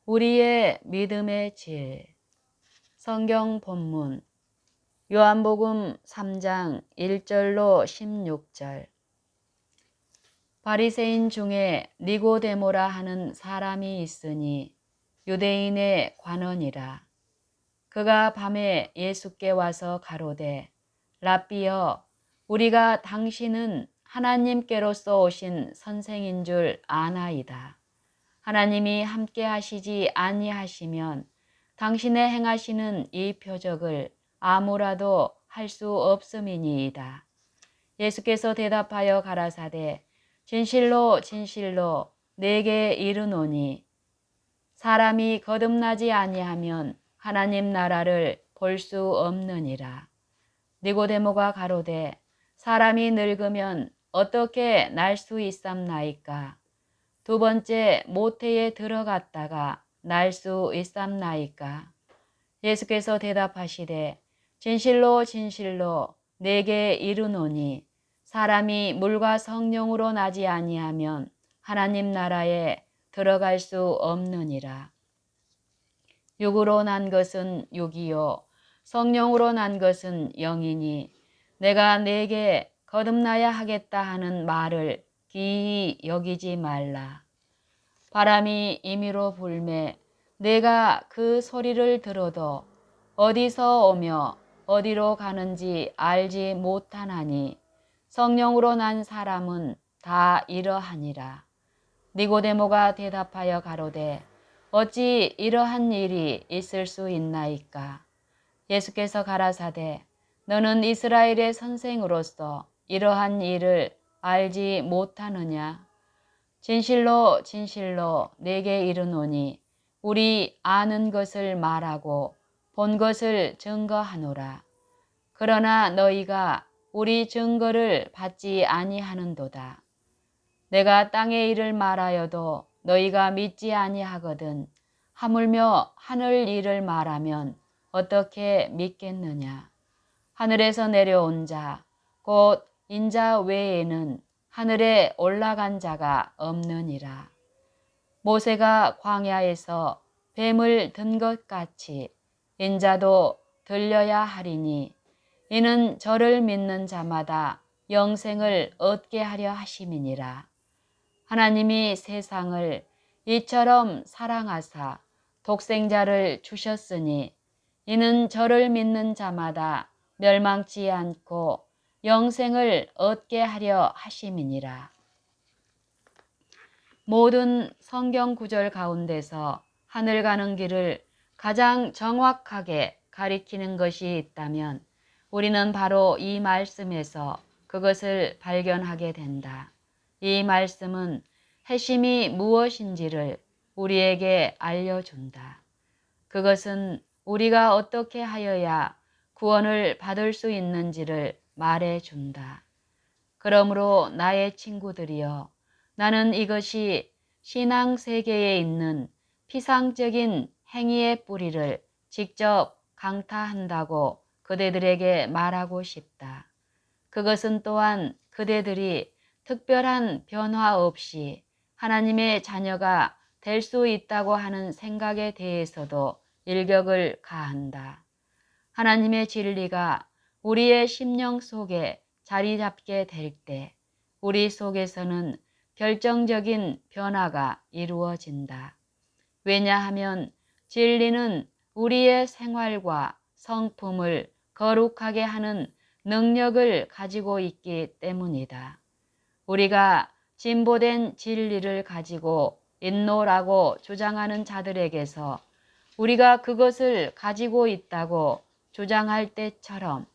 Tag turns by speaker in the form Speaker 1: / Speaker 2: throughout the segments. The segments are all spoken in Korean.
Speaker 1: 우리의 믿음의 질. 성경 본문 요한복음 3장 1절로 16절. 바리새인 중에 니고데모라 하는 사람이 있으니 유대인의 관원이라. 그가 밤에 예수께 와서 가로되 랍비여, 우리가 당신은 하나님께로서 오신 선생인 줄 아나이다. 하나님이 함께 하시지 아니하시면 당신의 행하시는 이 표적을 아무라도 할 수 없음이니이다. 예수께서 대답하여 가라사대 진실로 진실로 내게 이르노니 사람이 거듭나지 아니하면 하나님 나라를 볼 수 없느니라. 니고데모가 가로되 사람이 늙으면 어떻게 날 수 있삼나이까? 두 번째 모태에 들어갔다가 날 수 있삼나이까? 예수께서 대답하시되 진실로 진실로 내게 이르노니 사람이 물과 성령으로 나지 아니하면 하나님 나라에 들어갈 수 없느니라. 육으로 난 것은 육이요 성령으로 난 것은 영이니 내가 내게 거듭나야 하겠다 하는 말을 기이 여기지 말라. 바람이 임의로 불매 내가 그 소리를 들어도 어디서 오며 어디로 가는지 알지 못하나니 성령으로 난 사람은 다 이러하니라. 니고데모가 대답하여 가로되 어찌 이러한 일이 있을 수 있나이까? 예수께서 가라사대 너는 이스라엘의 선생으로서 이러한 일을 알지 못하느냐? 진실로 진실로 내게 이르노니 우리 아는 것을 말하고 본 것을 증거하노라. 그러나 너희가 우리 증거를 받지 아니하는도다. 내가 땅의 일을 말하여도 너희가 믿지 아니하거든 하물며 하늘 일을 말하면 어떻게 믿겠느냐? 하늘에서 내려온 자, 곧 인자 외에는 하늘에 올라간 자가 없느니라. 모세가 광야에서 뱀을 든 것 같이 인자도 들려야 하리니 이는 저를 믿는 자마다 영생을 얻게 하려 하심이니라. 하나님이 세상을 이처럼 사랑하사 독생자를 주셨으니 이는 저를 믿는 자마다 멸망치 않고 영생을 얻게 하려 하심이니라. 모든 성경 구절 가운데서 하늘 가는 길을 가장 정확하게 가리키는 것이 있다면 우리는 바로 이 말씀에서 그것을 발견하게 된다. 이 말씀은 핵심이 무엇인지를 우리에게 알려준다. 그것은 우리가 어떻게 하여야 구원을 받을 수 있는지를 말해준다. 그러므로 나의 친구들이여, 나는 이것이 신앙 세계에 있는 피상적인 행위의 뿌리를 직접 강타한다고 그대들에게 말하고 싶다. 그것은 또한 그대들이 특별한 변화 없이 하나님의 자녀가 될 수 있다고 하는 생각에 대해서도 일격을 가한다. 하나님의 진리가 우리의 심령 속에 자리 잡게 될 때 우리 속에서는 결정적인 변화가 이루어진다. 왜냐하면 진리는 우리의 생활과 성품을 거룩하게 하는 능력을 가지고 있기 때문이다. 우리가 진보된 진리를 가지고 있노라고 주장하는 자들에게서 우리가 그것을 가지고 있다고 주장할 때처럼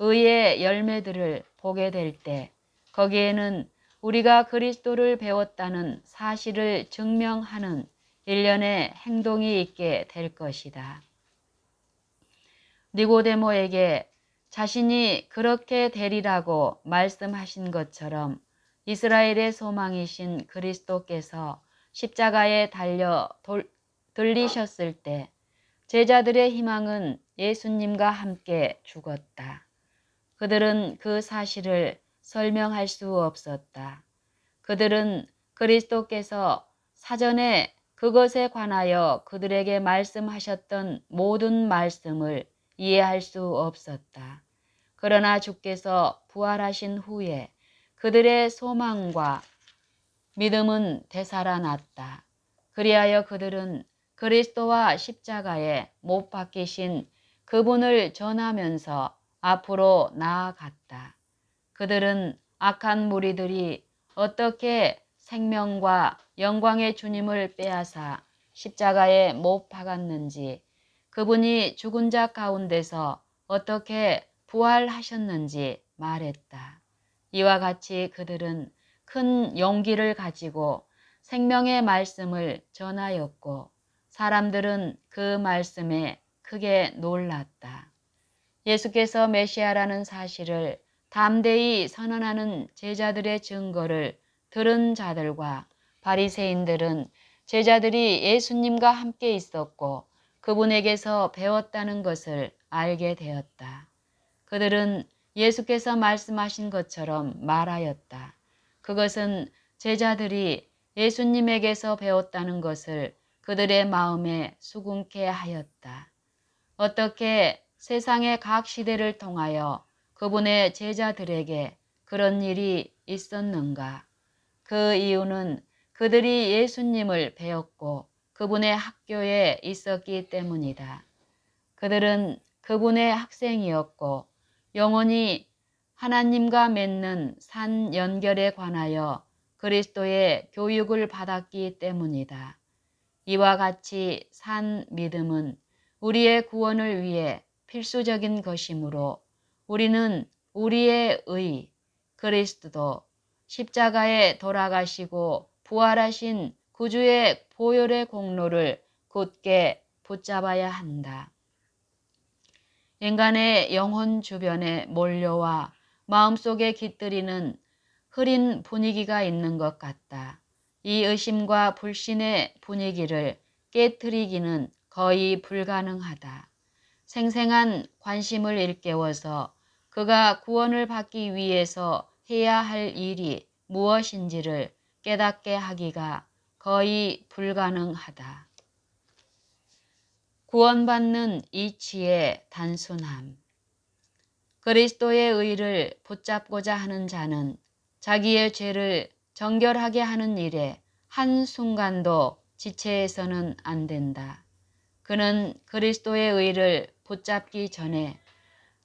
Speaker 1: 의의 열매들을 보게 될 때 거기에는 우리가 그리스도를 배웠다는 사실을 증명하는 일련의 행동이 있게 될 것이다. 니고데모에게 자신이 그렇게 되리라고 말씀하신 것처럼 이스라엘의 소망이신 그리스도께서 십자가에 달려 들리셨을 때 제자들의 희망은 예수님과 함께 죽었다. 그들은 그 사실을 설명할 수 없었다. 그들은 그리스도께서 사전에 그것에 관하여 그들에게 말씀하셨던 모든 말씀을 이해할 수 없었다. 그러나 주께서 부활하신 후에 그들의 소망과 믿음은 되살아났다. 그리하여 그들은 그리스도와 십자가에 못 박히신 그분을 전하면서 앞으로 나아갔다. 그들은 악한 무리들이 어떻게 생명과 영광의 주님을 빼앗아 십자가에 못 박았는지, 그분이 죽은 자 가운데서 어떻게 부활하셨는지 말했다. 이와 같이 그들은 큰 용기를 가지고 생명의 말씀을 전하였고, 사람들은 그 말씀에 크게 놀랐다. 예수께서 메시아라는 사실을 담대히 선언하는 제자들의 증거를 들은 자들과 바리새인들은 제자들이 예수님과 함께 있었고 그분에게서 배웠다는 것을 알게 되었다. 그들은 예수께서 말씀하신 것처럼 말하였다. 그것은 제자들이 예수님에게서 배웠다는 것을 그들의 마음에 수긍케 하였다. 어떻게 세상의 각 시대를 통하여 그분의 제자들에게 그런 일이 있었는가? 그 이유는 그들이 예수님을 배웠고 그분의 학교에 있었기 때문이다. 그들은 그분의 학생이었고 영원히 하나님과 맺는 산 연결에 관하여 그리스도의 교육을 받았기 때문이다. 이와 같이 산 믿음은 우리의 구원을 위해 필수적인 것이므로 우리는 우리의 의, 그리스도, 십자가에 돌아가시고 부활하신 구주의 보혈의 공로를 굳게 붙잡아야 한다. 인간의 영혼 주변에 몰려와 마음속에 깃들이는 흐린 분위기가 있는 것 같다. 이 의심과 불신의 분위기를 깨트리기는 거의 불가능하다. 생생한 관심을 일깨워서 그가 구원을 받기 위해서 해야 할 일이 무엇인지를 깨닫게 하기가 거의 불가능하다. 구원받는 이치의 단순함. 그리스도의 의를 붙잡고자 하는 자는 자기의 죄를 정결하게 하는 일에 한순간도 지체해서는 안 된다. 그는 그리스도의 의를 붙잡기 전에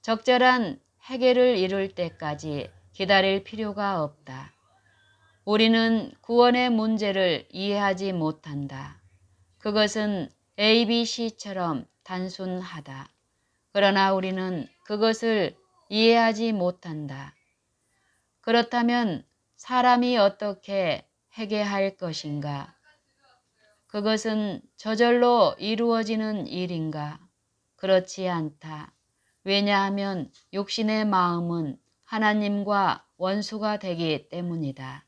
Speaker 1: 적절한 해결을 이룰 때까지 기다릴 필요가 없다. 우리는 구원의 문제를 이해하지 못한다. 그것은 ABC처럼 단순하다. 그러나 우리는 그것을 이해하지 못한다. 그렇다면 사람이 어떻게 회개할 것인가? 그것은 저절로 이루어지는 일인가? 그렇지 않다. 왜냐하면 육신의 마음은 하나님과 원수가 되기 때문이다.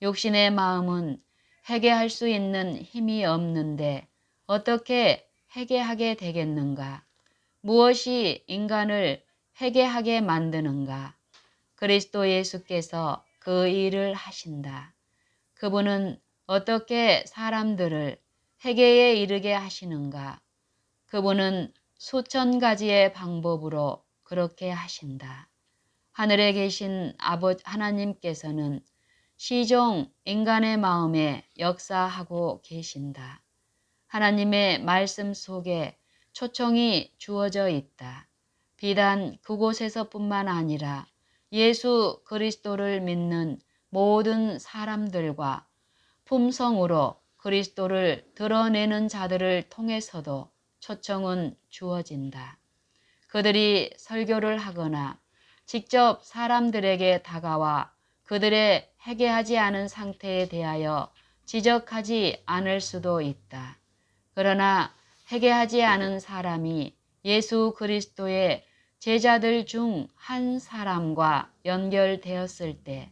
Speaker 1: 육신의 마음은 회개할 수 있는 힘이 없는데 어떻게 회개하게 되겠는가? 무엇이 인간을 회개하게 만드는가? 그리스도 예수께서 그 일을 하신다. 그분은 어떻게 사람들을 회개에 이르게 하시는가? 그분은 수천 가지의 방법으로 그렇게 하신다. 하늘에 계신 하나님께서는 시종 인간의 마음에 역사하고 계신다. 하나님의 말씀 속에 초청이 주어져 있다. 비단 그곳에서뿐만 아니라 예수 그리스도를 믿는 모든 사람들과 품성으로 그리스도를 드러내는 자들을 통해서도 초청은 주어진다. 그들이 설교를 하거나 직접 사람들에게 다가와 그들의 회개하지 않은 상태에 대하여 지적하지 않을 수도 있다. 그러나 회개하지 않은 사람이 예수 그리스도의 제자들 중 한 사람과 연결되었을 때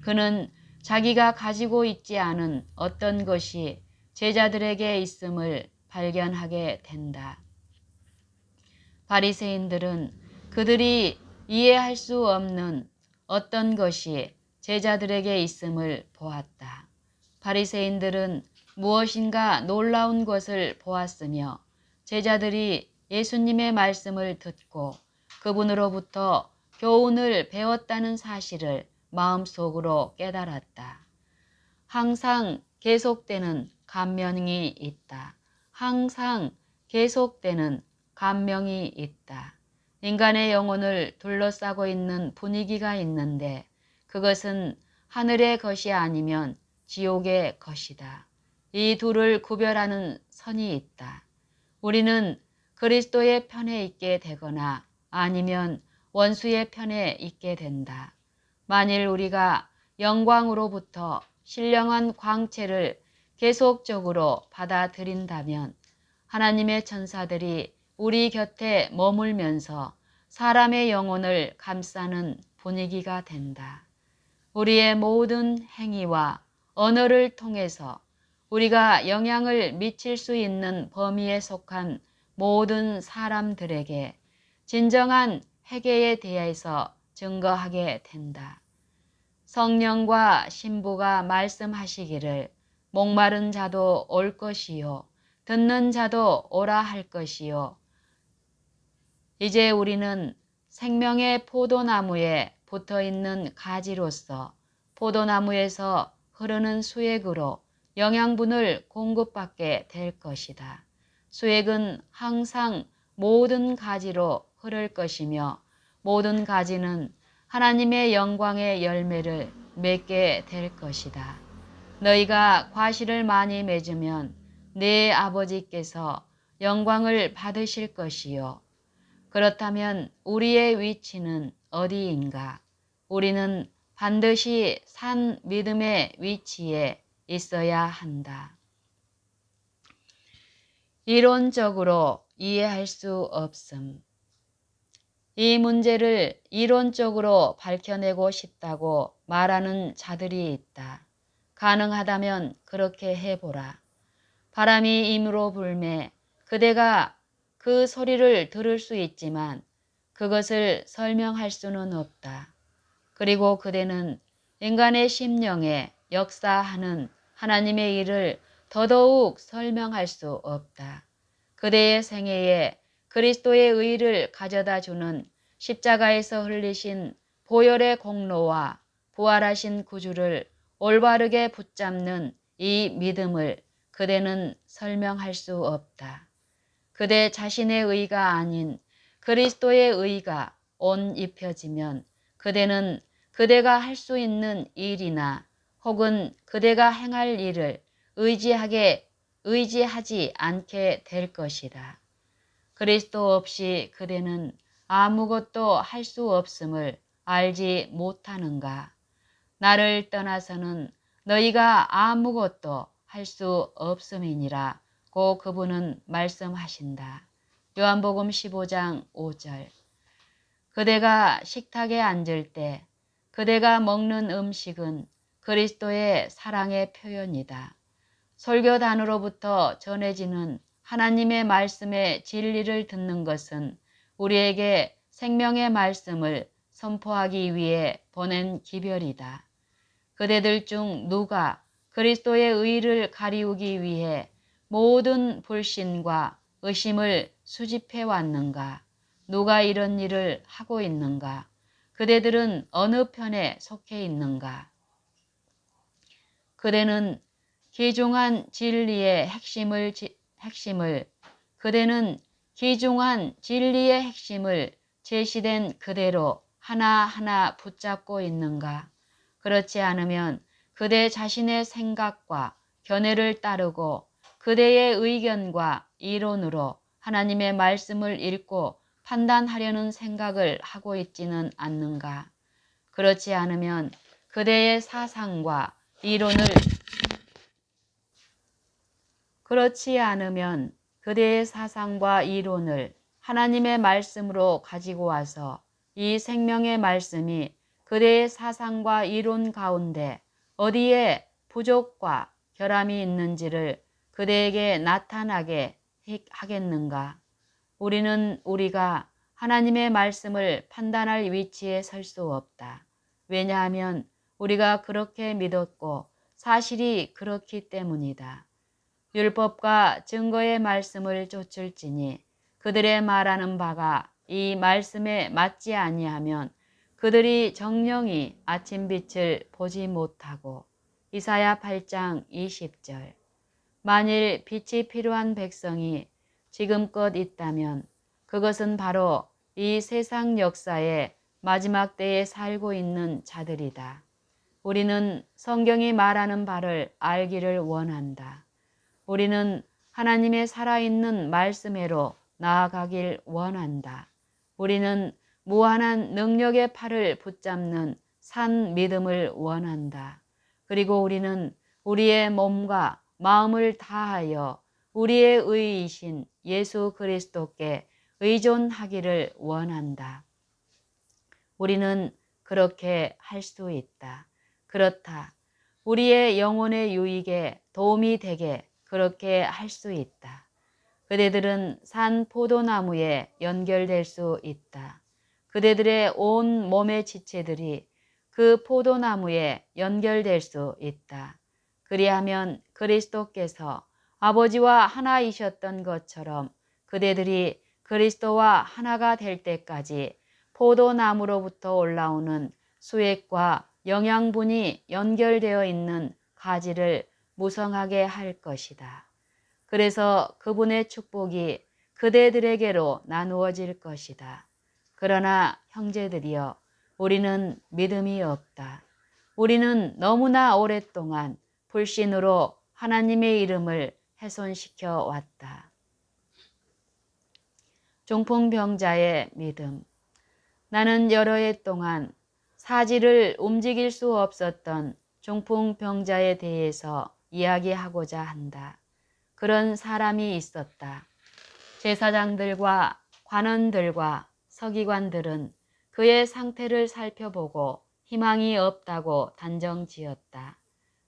Speaker 1: 그는 자기가 가지고 있지 않은 어떤 것이 제자들에게 있음을 발견하게 된다. 바리새인들은 그들이 이해할 수 없는 어떤 것이 제자들에게 있음을 보았다. 바리새인들은 무엇인가 놀라운 것을 보았으며 제자들이 예수님의 말씀을 듣고 그분으로부터 교훈을 배웠다는 사실을 마음속으로 깨달았다. 항상 계속되는 감명이 있다. 항상 계속되는 감명이 있다. 인간의 영혼을 둘러싸고 있는 분위기가 있는데 그것은 하늘의 것이 아니면 지옥의 것이다. 이 둘을 구별하는 선이 있다. 우리는 그리스도의 편에 있게 되거나 아니면 원수의 편에 있게 된다. 만일 우리가 영광으로부터 신령한 광채를 계속적으로 받아들인다면 하나님의 천사들이 우리 곁에 머물면서 사람의 영혼을 감싸는 분위기가 된다. 우리의 모든 행위와 언어를 통해서 우리가 영향을 미칠 수 있는 범위에 속한 모든 사람들에게 진정한 회개에 대해서 증거하게 된다. 성령과 신부가 말씀하시기를 목마른 자도 올 것이요 듣는 자도 오라 할 것이요. 이제 우리는 생명의 포도나무에 붙어있는 가지로서 포도나무에서 흐르는 수액으로 영양분을 공급받게 될 것이다. 수액은 항상 모든 가지로 흐를 것이며 모든 가지는 하나님의 영광의 열매를 맺게 될 것이다. 너희가 과실을 많이 맺으면 내 아버지께서 영광을 받으실 것이요. 그렇다면 우리의 위치는 어디인가? 우리는 반드시 산 믿음의 위치에 있어야 한다. 이론적으로 이해할 수 없음. 이 문제를 이론적으로 밝혀내고 싶다고 말하는 자들이 있다. 가능하다면 그렇게 해보라. 바람이 임으로 불매 그대가 그 소리를 들을 수 있지만 그것을 설명할 수는 없다. 그리고 그대는 인간의 심령에 역사하는 하나님의 일을 더더욱 설명할 수 없다. 그대의 생애에 그리스도의 의를 가져다 주는 십자가에서 흘리신 보혈의 공로와 부활하신 구주를 올바르게 붙잡는 이 믿음을 그대는 설명할 수 없다. 그대 자신의 의가 아닌 그리스도의 의가 옷 입혀지면 그대는 그대가 할 수 있는 일이나 혹은 그대가 행할 일을 의지하지 않게 될 것이다. 그리스도 없이 그대는 아무것도 할 수 없음을 알지 못하는가? 나를 떠나서는 너희가 아무것도 할 수 없음이니라 고 그분은 말씀하신다. 요한복음 15장 5절. 그대가 식탁에 앉을 때 그대가 먹는 음식은 그리스도의 사랑의 표현이다. 설교단으로부터 전해지는 하나님의 말씀의 진리를 듣는 것은 우리에게 생명의 말씀을 선포하기 위해 보낸 기별이다. 그대들 중 누가 그리스도의 의를 가리우기 위해 모든 불신과 의심을 수집해 왔는가? 누가 이런 일을 하고 있는가? 그대들은 어느 편에 속해 있는가? 그대는 귀중한 진리의 핵심을 제시된 그대로 하나하나 붙잡고 있는가? 그렇지 않으면 그대 자신의 생각과 견해를 따르고 그대의 의견과 이론으로 하나님의 말씀을 읽고 판단하려는 생각을 하고 있지는 않는가? 그렇지 않으면 그대의 사상과 이론을 하나님의 말씀으로 가지고 와서 이 생명의 말씀이 그대의 사상과 이론 가운데 어디에 부족과 결함이 있는지를 그대에게 나타나게 하겠는가? 우리가 하나님의 말씀을 판단할 위치에 설 수 없다. 왜냐하면 우리가 그렇게 믿었고 사실이 그렇기 때문이다. 율법과 증거의 말씀을 쫓을지니 그들의 말하는 바가 이 말씀에 맞지 아니하면 그들이 정령이 아침빛을 보지 못하고. 이사야 8장 20절. 만일 빛이 필요한 백성이 지금껏 있다면 그것은 바로 이 세상 역사의 마지막 때에 살고 있는 자들이다. 우리는 성경이 말하는 바를 알기를 원한다. 우리는 하나님의 살아있는 말씀으로 나아가길 원한다. 우리는 무한한 능력의 팔을 붙잡는 산 믿음을 원한다. 그리고 우리는 우리의 몸과 마음을 다하여 우리의 의이신 예수 그리스도께 의존하기를 원한다. 우리는 그렇게 할 수 있다. 그렇다. 우리의 영혼의 유익에 도움이 되게 그렇게 할 수 있다. 그대들은 산 포도나무에 연결될 수 있다. 그대들의 온 몸의 지체들이 그 포도나무에 연결될 수 있다. 그리하면 그리스도께서 아버지와 하나이셨던 것처럼 그대들이 그리스도와 하나가 될 때까지 포도나무로부터 올라오는 수액과 영양분이 연결되어 있는 가지를 무성하게 할 것이다. 그래서 그분의 축복이 그대들에게로 나누어질 것이다. 그러나 형제들이여, 우리는 믿음이 없다. 우리는 너무나 오랫동안 불신으로 하나님의 이름을 훼손시켜 왔다. 중풍병자의 믿음. 나는 여러 해 동안 사지를 움직일 수 없었던 중풍병자에 대해서 이야기하고자 한다. 그런 사람이 있었다. 제사장들과 관원들과 서기관들은 그의 상태를 살펴보고 희망이 없다고 단정지었다.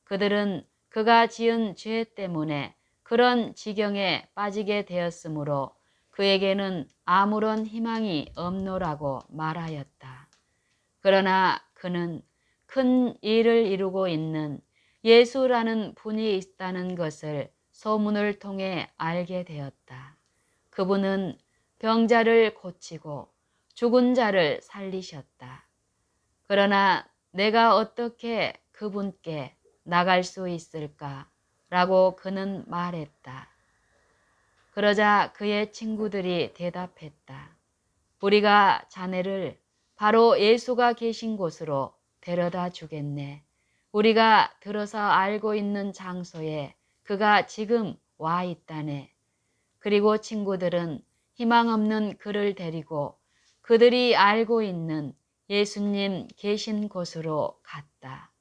Speaker 1: 그들은 그가 지은 죄 때문에 그런 지경에 빠지게 되었으므로 그에게는 아무런 희망이 없노라고 말하였다. 그러나 그는 큰 일을 이루고 있는 예수라는 분이 있다는 것을 소문을 통해 알게 되었다. 그분은 병자를 고치고 죽은 자를 살리셨다. 그러나 내가 어떻게 그분께 나갈 수 있을까? 라고 그는 말했다. 그러자 그의 친구들이 대답했다. 우리가 자네를 바로 예수가 계신 곳으로 데려다 주겠네. 우리가 들어서 알고 있는 장소에 그가 지금 와 있다네. 그리고 친구들은 희망 없는 그를 데리고 그들이 알고 있는 예수님 계신 곳으로 갔다.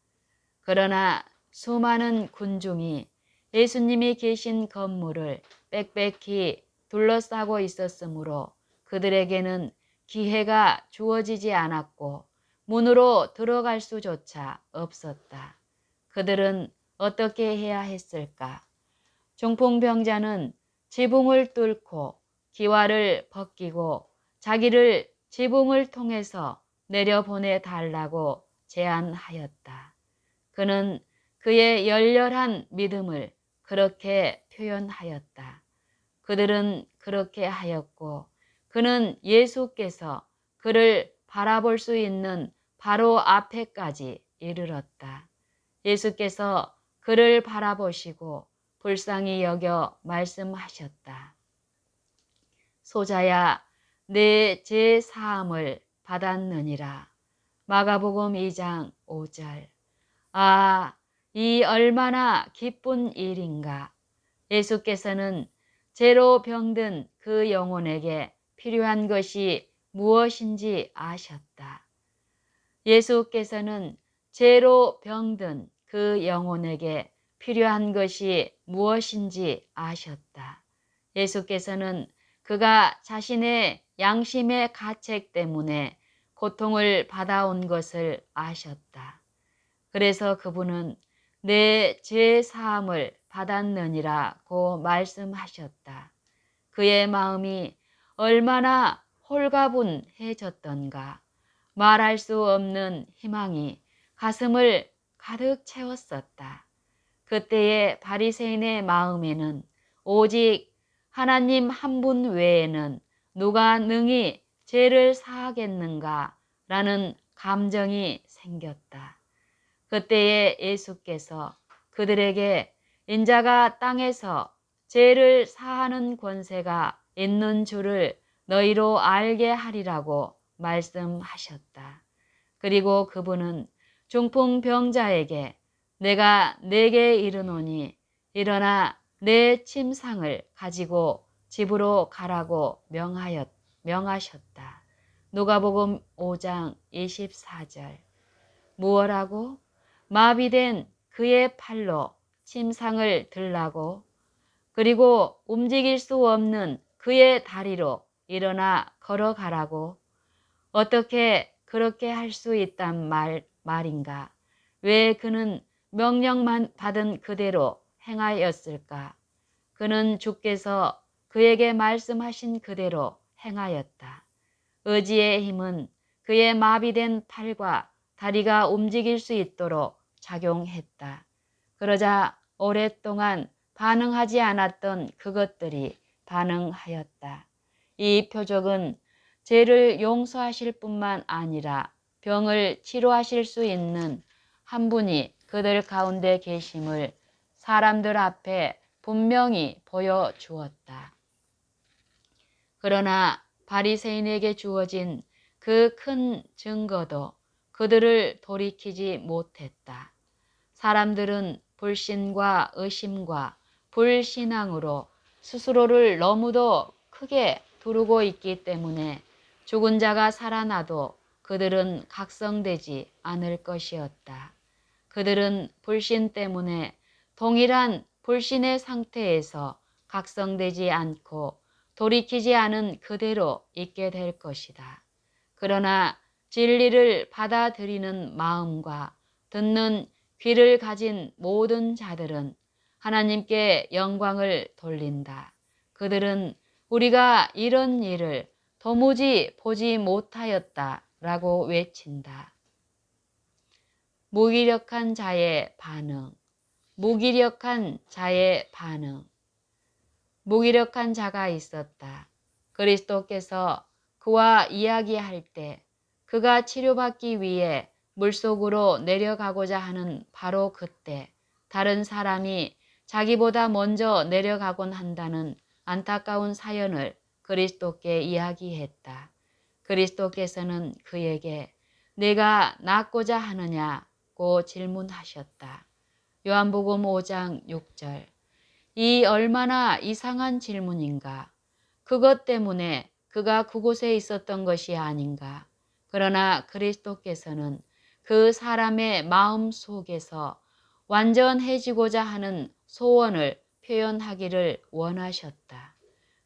Speaker 1: 그러나 수많은 군중이 예수님이 계신 건물을 빽빽히 둘러싸고 있었으므로 그들에게는 기회가 주어지지 않았고 문으로 들어갈 수조차 없었다. 그들은 어떻게 해야 했을까? 중풍병자는 지붕을 뚫고 기와를 벗기고 자기를 지붕을 통해서 내려보내 달라고 제안하였다. 그는 그의 열렬한 믿음을 그렇게 표현하였다. 그들은 그렇게 하였고 그는 예수께서 그를 바라볼 수 있는 바로 앞에까지 이르렀다. 예수께서 그를 바라보시고 불쌍히 여겨 말씀하셨다. 소자야, 내 죄 사함을 받았느니라. 마가복음 2장 5절. 아, 이 얼마나 기쁜 일인가. 예수께서는 죄로 병든 그 영혼에게 필요한 것이 무엇인지 아셨다. 예수께서는 죄로 병든 그 영혼에게 필요한 것이 무엇인지 아셨다. 예수께서는 그가 자신의 양심의 가책 때문에 고통을 받아온 것을 아셨다. 그래서 그분은 내 죄 사함을 받았느니라고 말씀하셨다. 그의 마음이 얼마나 홀가분해졌던가. 말할 수 없는 희망이 가슴을 가득 채웠었다. 그때의 바리새인의 마음에는 오직 하나님 한 분 외에는 누가 능히 죄를 사하겠는가 라는 감정이 생겼다. 그때에 예수께서 그들에게 인자가 땅에서 죄를 사하는 권세가 있는 줄을 너희로 알게 하리라고 말씀하셨다. 그리고 그분은 중풍병자에게 내가 네게 이르노니 일어나 내 침상을 가지고 집으로 가라고 명하셨다. 누가복음 5장 24절. 무엇하고? 마비된 그의 팔로 침상을 들라고, 그리고 움직일 수 없는 그의 다리로 일어나 걸어가라고. 어떻게 그렇게 할 수 있단 말인가? 왜 그는 명령만 받은 그대로 행하였을까? 그는 주께서 그에게 말씀하신 그대로 행하였다. 의지의 힘은 그의 마비된 팔과 다리가 움직일 수 있도록 작용했다. 그러자 오랫동안 반응하지 않았던 그것들이 반응하였다. 이 표적은 죄를 용서하실 뿐만 아니라 병을 치료하실 수 있는 한 분이 그들 가운데 계심을 사람들 앞에 분명히 보여주었다. 그러나 바리새인에게 주어진 그 큰 증거도 그들을 돌이키지 못했다. 사람들은 불신과 의심과 불신앙으로 스스로를 너무도 크게 두르고 있기 때문에 죽은 자가 살아나도 그들은 각성되지 않을 것이었다. 그들은 불신 때문에 동일한 불신의 상태에서 각성되지 않고 돌이키지 않은 그대로 있게 될 것이다. 그러나 진리를 받아들이는 마음과 듣는 귀를 가진 모든 자들은 하나님께 영광을 돌린다. 그들은 우리가 이런 일을 도무지 보지 못하였다라고 외친다. 무기력한 자의 반응. 무기력한 자의 반응. 무기력한 자가 있었다. 그리스도께서 그와 이야기할 때 그가 치료받기 위해 물속으로 내려가고자 하는 바로 그때 다른 사람이 자기보다 먼저 내려가곤 한다는 안타까운 사연을 그리스도께 이야기했다. 그리스도께서는 그에게 내가 낫고자 하느냐고 질문하셨다. 요한복음 5장 6절. 이 얼마나 이상한 질문인가. 그것 때문에 그가 그곳에 있었던 것이 아닌가. 그러나 그리스도께서는 그 사람의 마음 속에서 완전해지고자 하는 소원을 표현하기를 원하셨다.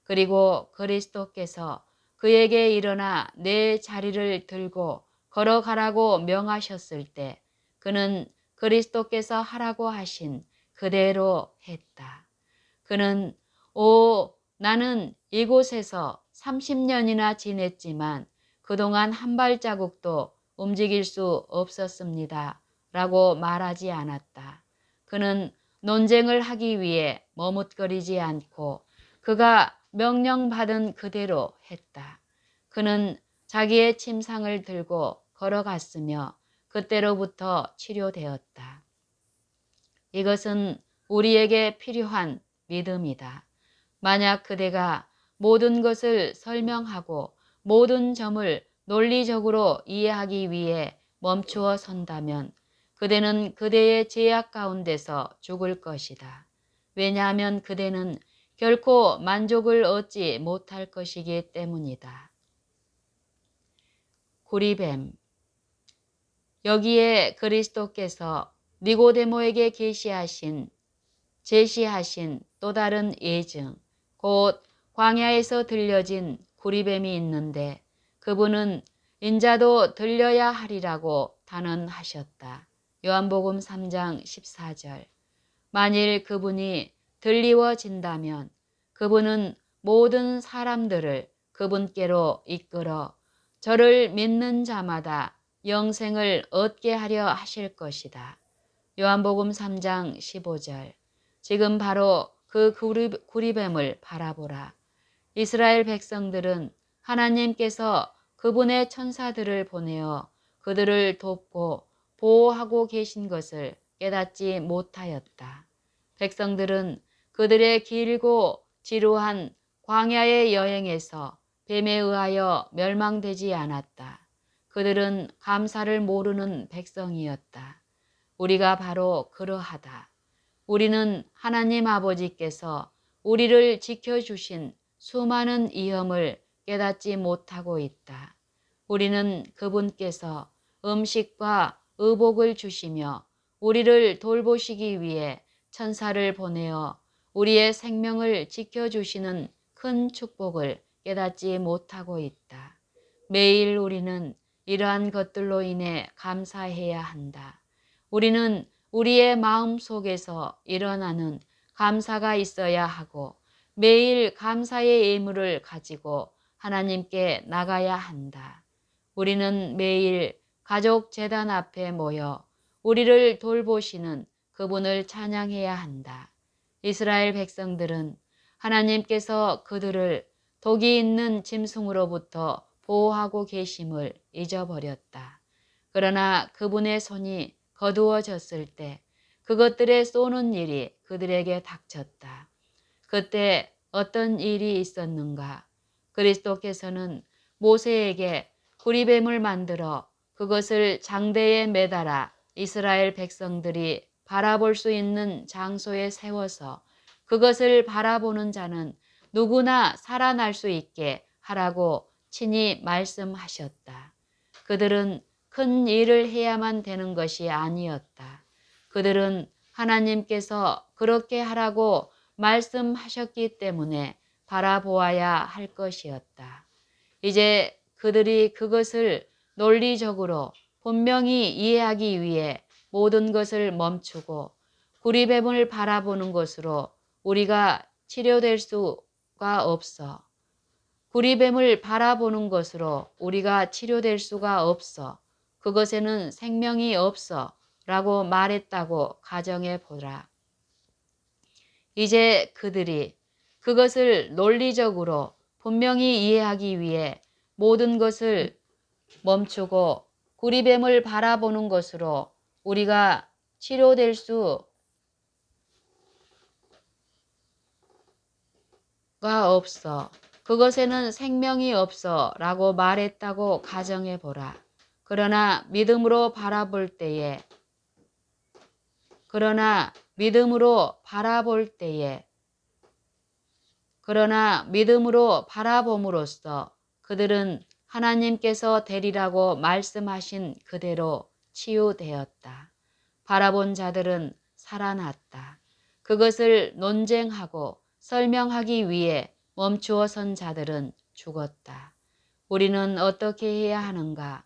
Speaker 1: 그리고 그리스도께서 그에게 일어나 내 자리를 들고 걸어가라고 명하셨을 때 그는 그리스도께서 하라고 하신 그대로 했다. 그는 나는 이곳에서 30년이나 지냈지만 그동안 한 발자국도 움직일 수 없었습니다. 라고 말하지 않았다. 그는 논쟁을 하기 위해 머뭇거리지 않고 그가 명령받은 그대로 했다. 그는 자기의 침상을 들고 걸어갔으며 그때로부터 치료되었다. 이것은 우리에게 필요한 믿음이다. 만약 그대가 모든 것을 설명하고 모든 점을 논리적으로 이해하기 위해 멈추어 선다면 그대는 그대의 죄악 가운데서 죽을 것이다. 왜냐하면 그대는 결코 만족을 얻지 못할 것이기 때문이다. 구리뱀. 여기에 그리스도께서 니고데모에게 제시하신 또 다른 예증, 곧 광야에서 들려진 구리뱀이 있는데 그분은 인자도 들려야 하리라고 단언하셨다. 요한복음 3장 14절. 만일 그분이 들리워진다면 그분은 모든 사람들을 그분께로 이끌어 저를 믿는 자마다 영생을 얻게 하려 하실 것이다. 요한복음 3장 15절. 지금 바로 그 구리뱀을 바라보라. 이스라엘 백성들은 하나님께서 그분의 천사들을 보내어 그들을 돕고 보호하고 계신 것을 깨닫지 못하였다. 백성들은 그들의 길고 지루한 광야의 여행에서 뱀에 의하여 멸망되지 않았다. 그들은 감사를 모르는 백성이었다. 우리가 바로 그러하다. 우리는 하나님 아버지께서 우리를 지켜주신 수많은 위험을 깨닫지 못하고 있다. 우리는 그분께서 음식과 의복을 주시며 우리를 돌보시기 위해 천사를 보내어 우리의 생명을 지켜주시는 큰 축복을 깨닫지 못하고 있다. 매일 우리는 이러한 것들로 인해 감사해야 한다. 우리는 우리의 마음 속에서 일어나는 감사가 있어야 하고 매일 감사의 예물을 가지고 하나님께 나가야 한다. 우리는 매일 가족 제단 앞에 모여 우리를 돌보시는 그분을 찬양해야 한다. 이스라엘 백성들은 하나님께서 그들을 독이 있는 짐승으로부터 보호하고 계심을 잊어버렸다. 그러나 그분의 손이 거두어졌을 때 그것들에 쏘는 일이 그들에게 닥쳤다. 그때 어떤 일이 있었는가? 그리스도께서는 모세에게 구리뱀을 만들어 그것을 장대에 매달아 이스라엘 백성들이 바라볼 수 있는 장소에 세워서 그것을 바라보는 자는 누구나 살아날 수 있게 하라고 친히 말씀하셨다. 그들은 큰 일을 해야만 되는 것이 아니었다. 그들은 하나님께서 그렇게 하라고 말씀하셨기 때문에 바라보아야 할 것이었다. 이제 그들이 그것을 논리적으로 분명히 이해하기 위해 모든 것을 멈추고 구리뱀을 바라보는 것으로 우리가 치료될 수가 없어. 구리뱀을 바라보는 것으로 우리가 치료될 수가 없어. 그것에는 생명이 없어 라고 말했다고 가정해 보라. 이제 그들이 그것을 논리적으로 분명히 이해하기 위해 모든 것을 멈추고 구리뱀을 바라보는 것으로 우리가 치료될 수가 없어. 그것에는 생명이 없어 라고 말했다고 가정해 보라. 그러나 믿음으로 바라볼 때에 그러나 믿음으로 바라봄으로써 그들은 하나님께서 되리라고 말씀하신 그대로 치유되었다. 바라본 자들은 살아났다. 그것을 논쟁하고 설명하기 위해 멈추어 선 자들은 죽었다. 우리는 어떻게 해야 하는가?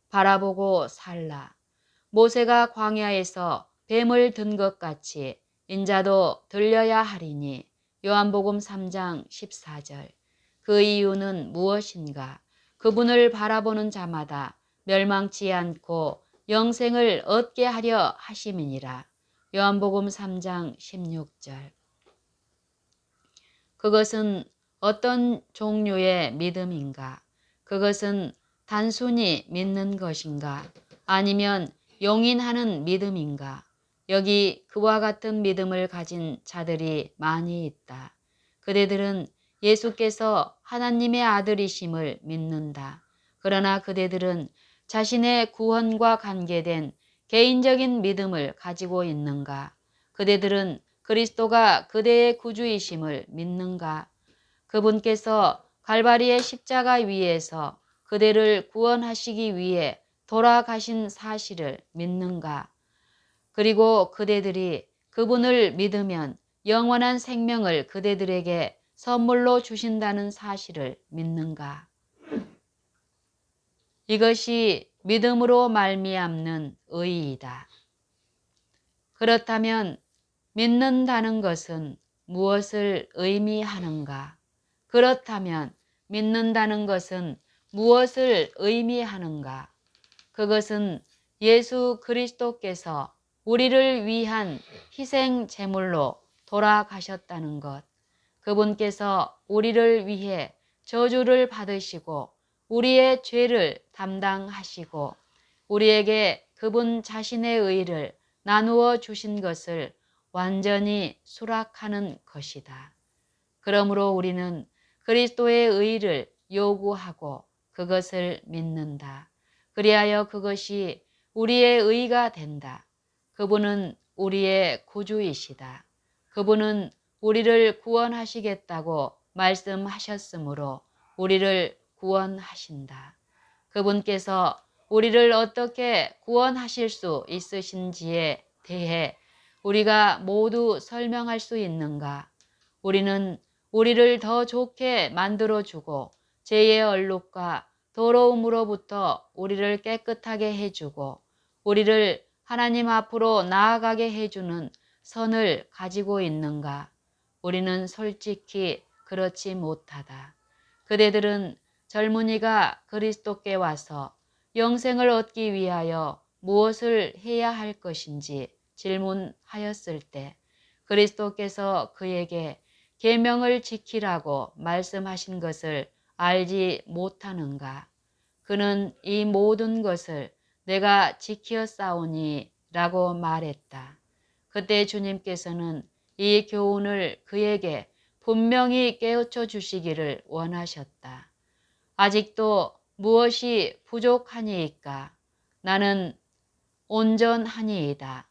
Speaker 1: 바라보고 살라. 모세가 광야에서 뱀을 든 것 같이 인자도 들려야 하리니 요한복음 3장 14절. 그 이유는 무엇인가? 그분을 바라보는 자마다 멸망치 않고 영생을 얻게 하려 하심이니라. 요한복음 3장 16절. 그것은 어떤 종류의 믿음인가? 그것은 단순히 믿는 것인가? 아니면 용인하는 믿음인가? 여기 그와 같은 믿음을 가진 자들이 많이 있다. 그대들은 예수께서 하나님의 아들이심을 믿는다. 그러나 그대들은 자신의 구원과 관계된 개인적인 믿음을 가지고 있는가? 그대들은 그리스도가 그대의 구주이심을 믿는가? 그분께서 갈바리의 십자가 위에서 그대를 구원하시기 위해 돌아가신 사실을 믿는가? 그리고 그대들이 그분을 믿으면 영원한 생명을 그대들에게 선물로 주신다는 사실을 믿는가? 이것이 믿음으로 말미암는 의이다. 그렇다면 믿는다는 것은 무엇을 의미하는가? 그렇다면 믿는다는 것은 무엇을 의미하는가? 그것은 예수 그리스도께서 우리를 위한 희생 제물로 돌아가셨다는 것. 그분께서 우리를 위해 저주를 받으시고 우리의 죄를 담당하시고 우리에게 그분 자신의 의를 나누어 주신 것을 완전히 수락하는 것이다. 그러므로 우리는 그리스도의 의를 요구하고 그것을 믿는다. 그리하여 그것이 우리의 의가 된다. 그분은 우리의 구주이시다. 그분은 우리를 구원하시겠다고 말씀하셨으므로 우리를 구원하신다. 그분께서 우리를 어떻게 구원하실 수 있으신지에 대해 우리가 모두 설명할 수 있는가? 우리는 우리를 더 좋게 만들어주고 죄의 얼룩과 더러움으로부터 우리를 깨끗하게 해주고 우리를 하나님 앞으로 나아가게 해주는 선을 가지고 있는가? 우리는 솔직히 그렇지 못하다. 그대들은 젊은이가 그리스도께 와서 영생을 얻기 위하여 무엇을 해야 할 것인지 질문하였을 때 그리스도께서 그에게 계명을 지키라고 말씀하신 것을 알지 못하는가? 그는 이 모든 것을 내가 지키었사오니 라고 말했다. 그때 주님께서는 이 교훈을 그에게 분명히 깨우쳐 주시기를 원하셨다. 아직도 무엇이 부족하니이까? 나는 온전하니이다.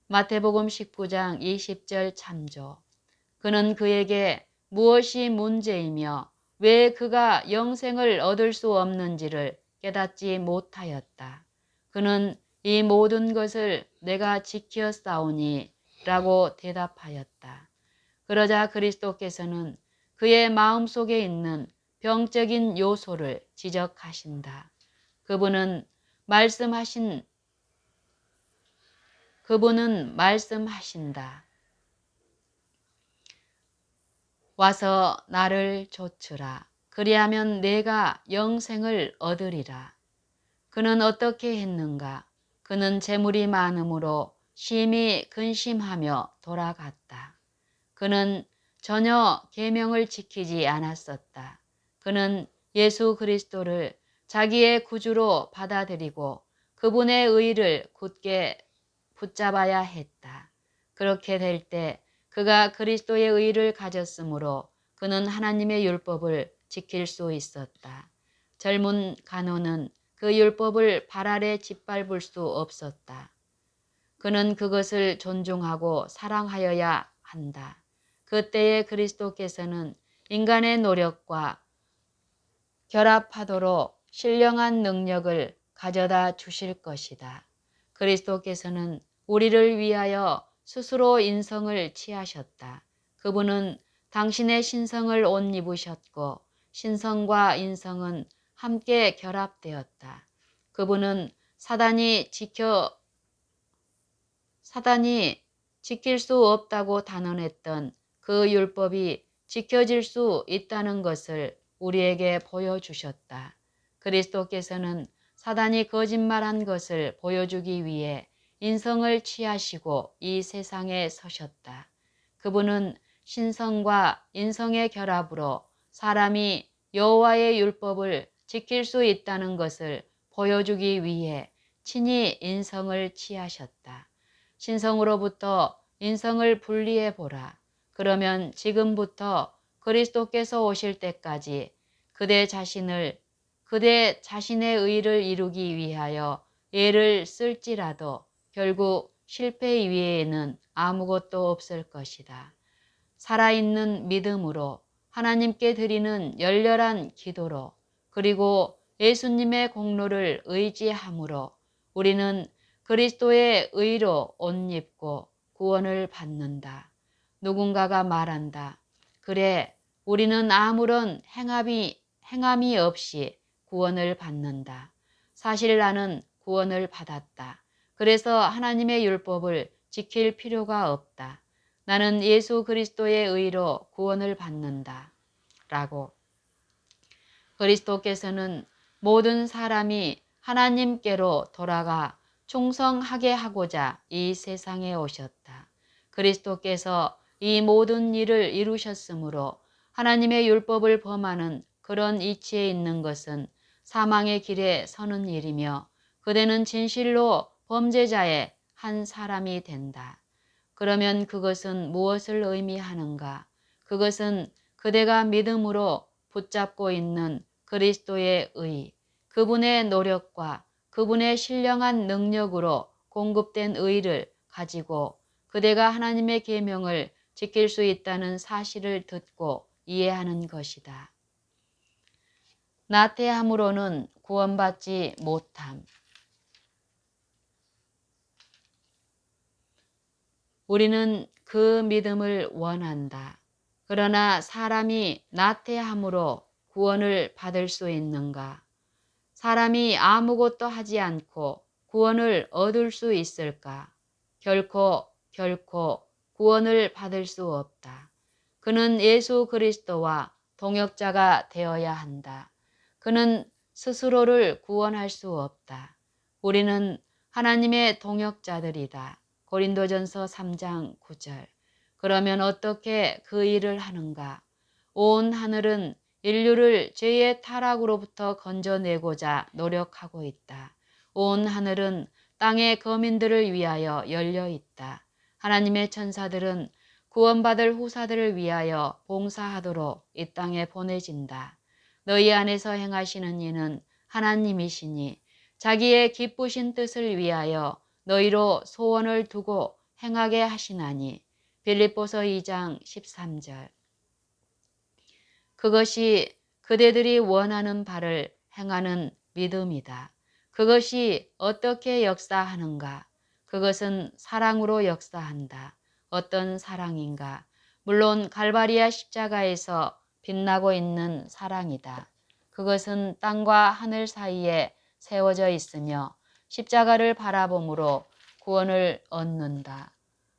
Speaker 1: 마태복음 19장 20절 참조. 그는 그에게 무엇이 문제이며 왜 그가 영생을 얻을 수 없는지를 깨닫지 못하였다. 그는 이 모든 것을 내가 지켰사오니 라고 대답하였다. 그러자 그리스도께서는 그의 마음속에 있는 병적인 요소를 지적하신다. 그분은 말씀하신다. 와서 나를 좇으라. 그리하면 내가 영생을 얻으리라. 그는 어떻게 했는가? 그는 재물이 많음으로 심히 근심하며 돌아갔다. 그는 전혀 계명을 지키지 않았었다. 그는 예수 그리스도를 자기의 구주로 받아들이고 그분의 의를 굳게 붙잡아야 했다. 그렇게 될 때 그가 그리스도의 의를 가졌으므로 그는 하나님의 율법을 지킬 수 있었다. 젊은 간호는 그 율법을 발 아래 짓밟을 수 없었다. 그는 그것을 존중하고 사랑하여야 한다. 그때의 그리스도께서는 인간의 노력과 결합하도록 신령한 능력을 가져다 주실 것이다. 그리스도께서는 우리를 위하여 스스로 인성을 취하셨다. 그분은 당신의 신성을 옷 입으셨고 신성과 인성은 함께 결합되었다. 그분은 사단이 지킬 수 없다고 단언했던 그 율법이 지켜질 수 있다는 것을 우리에게 보여주셨다. 그리스도께서는 사단이 거짓말한 것을 보여주기 위해 인성을 취하시고 이 세상에 서셨다. 그분은 신성과 인성의 결합으로 사람이 여호와의 율법을 지킬 수 있다는 것을 보여주기 위해 친히 인성을 취하셨다. 신성으로부터 인성을 분리해 보라. 그러면 지금부터 그리스도께서 오실 때까지 그대 자신의 의를 이루기 위하여 애를 쓸지라도 결국 실패 이외에는 아무것도 없을 것이다. 살아있는 믿음으로 하나님께 드리는 열렬한 기도로 그리고 예수님의 공로를 의지함으로 우리는 그리스도의 의로 옷 입고 구원을 받는다. 누군가가 말한다. 그래, 우리는 아무런 행함이 없이 구원을 받는다. 사실 나는 구원을 받았다. 그래서 하나님의 율법을 지킬 필요가 없다. 나는 예수 그리스도의 의로 구원을 받는다. 라고. 그리스도께서는 모든 사람이 하나님께로 돌아가 충성하게 하고자 이 세상에 오셨다. 그리스도께서 이 모든 일을 이루셨으므로 하나님의 율법을 범하는 그런 이치에 있는 것은 사망의 길에 서는 일이며 그대는 진실로 범죄자의 한 사람이 된다. 그러면 그것은 무엇을 의미하는가? 그것은 그대가 믿음으로 붙잡고 있는 그리스도의 의, 그분의 노력과 그분의 신령한 능력으로 공급된 의를 가지고 그대가 하나님의 계명을 지킬 수 있다는 사실을 듣고 이해하는 것이다. 나태함으로는 구원받지 못함. 우리는 그 믿음을 원한다. 그러나 사람이 나태함으로 구원을 받을 수 있는가? 사람이 아무것도 하지 않고 구원을 얻을 수 있을까? 결코 구원을 받을 수 없다. 그는 예수 그리스도와 동역자가 되어야 한다. 그는 스스로를 구원할 수 없다. 우리는 하나님의 동역자들이다. 고린도전서 3장 9절. 그러면 어떻게 그 일을 하는가? 온 하늘은 인류를 죄의 타락으로부터 건져내고자 노력하고 있다. 온 하늘은 땅의 거민들을 위하여 열려 있다. 하나님의 천사들은 구원받을 후사들을 위하여 봉사하도록 이 땅에 보내진다. 너희 안에서 행하시는 이는 하나님이시니 자기의 기쁘신 뜻을 위하여 너희로 소원을 두고 행하게 하시나니. 빌립보서 2장 13절. 그것이 그대들이 원하는 바를 행하는 믿음이다. 그것이 어떻게 역사하는가? 그것은 사랑으로 역사한다. 어떤 사랑인가? 물론 갈바리아 십자가에서 빛나고 있는 사랑이다. 그것은 땅과 하늘 사이에 세워져 있으며 십자가를 바라봄으로 구원을 얻는다.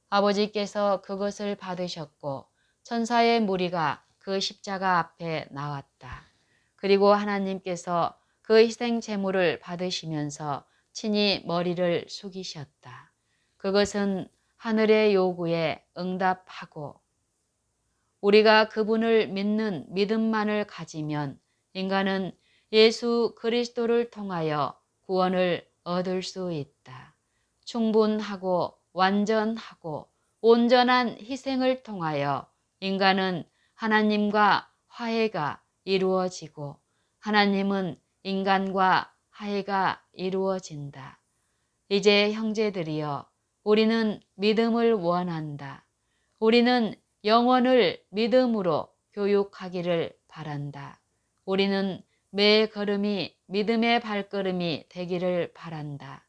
Speaker 1: 아버지께서 그것을 받으셨고 천사의 무리가 그 십자가 앞에 나왔다. 그리고 하나님께서 그 희생 제물을 받으시면서 친히 머리를 숙이셨다. 그것은 하늘의 요구에 응답하고 우리가 그분을 믿는 믿음만을 가지면 인간은 예수 그리스도를 통하여 구원을 얻을 수 있다. 충분하고 완전하고 온전한 희생을 통하여 인간은 하나님과 화해가 이루어지고 하나님은 인간과 화해가 이루어진다. 이제 형제들이여, 우리는 믿음을 원한다. 우리는 영혼을 믿음으로 교육하기를 바란다. 우리는 매 걸음이 믿음의 발걸음이 되기를 바란다.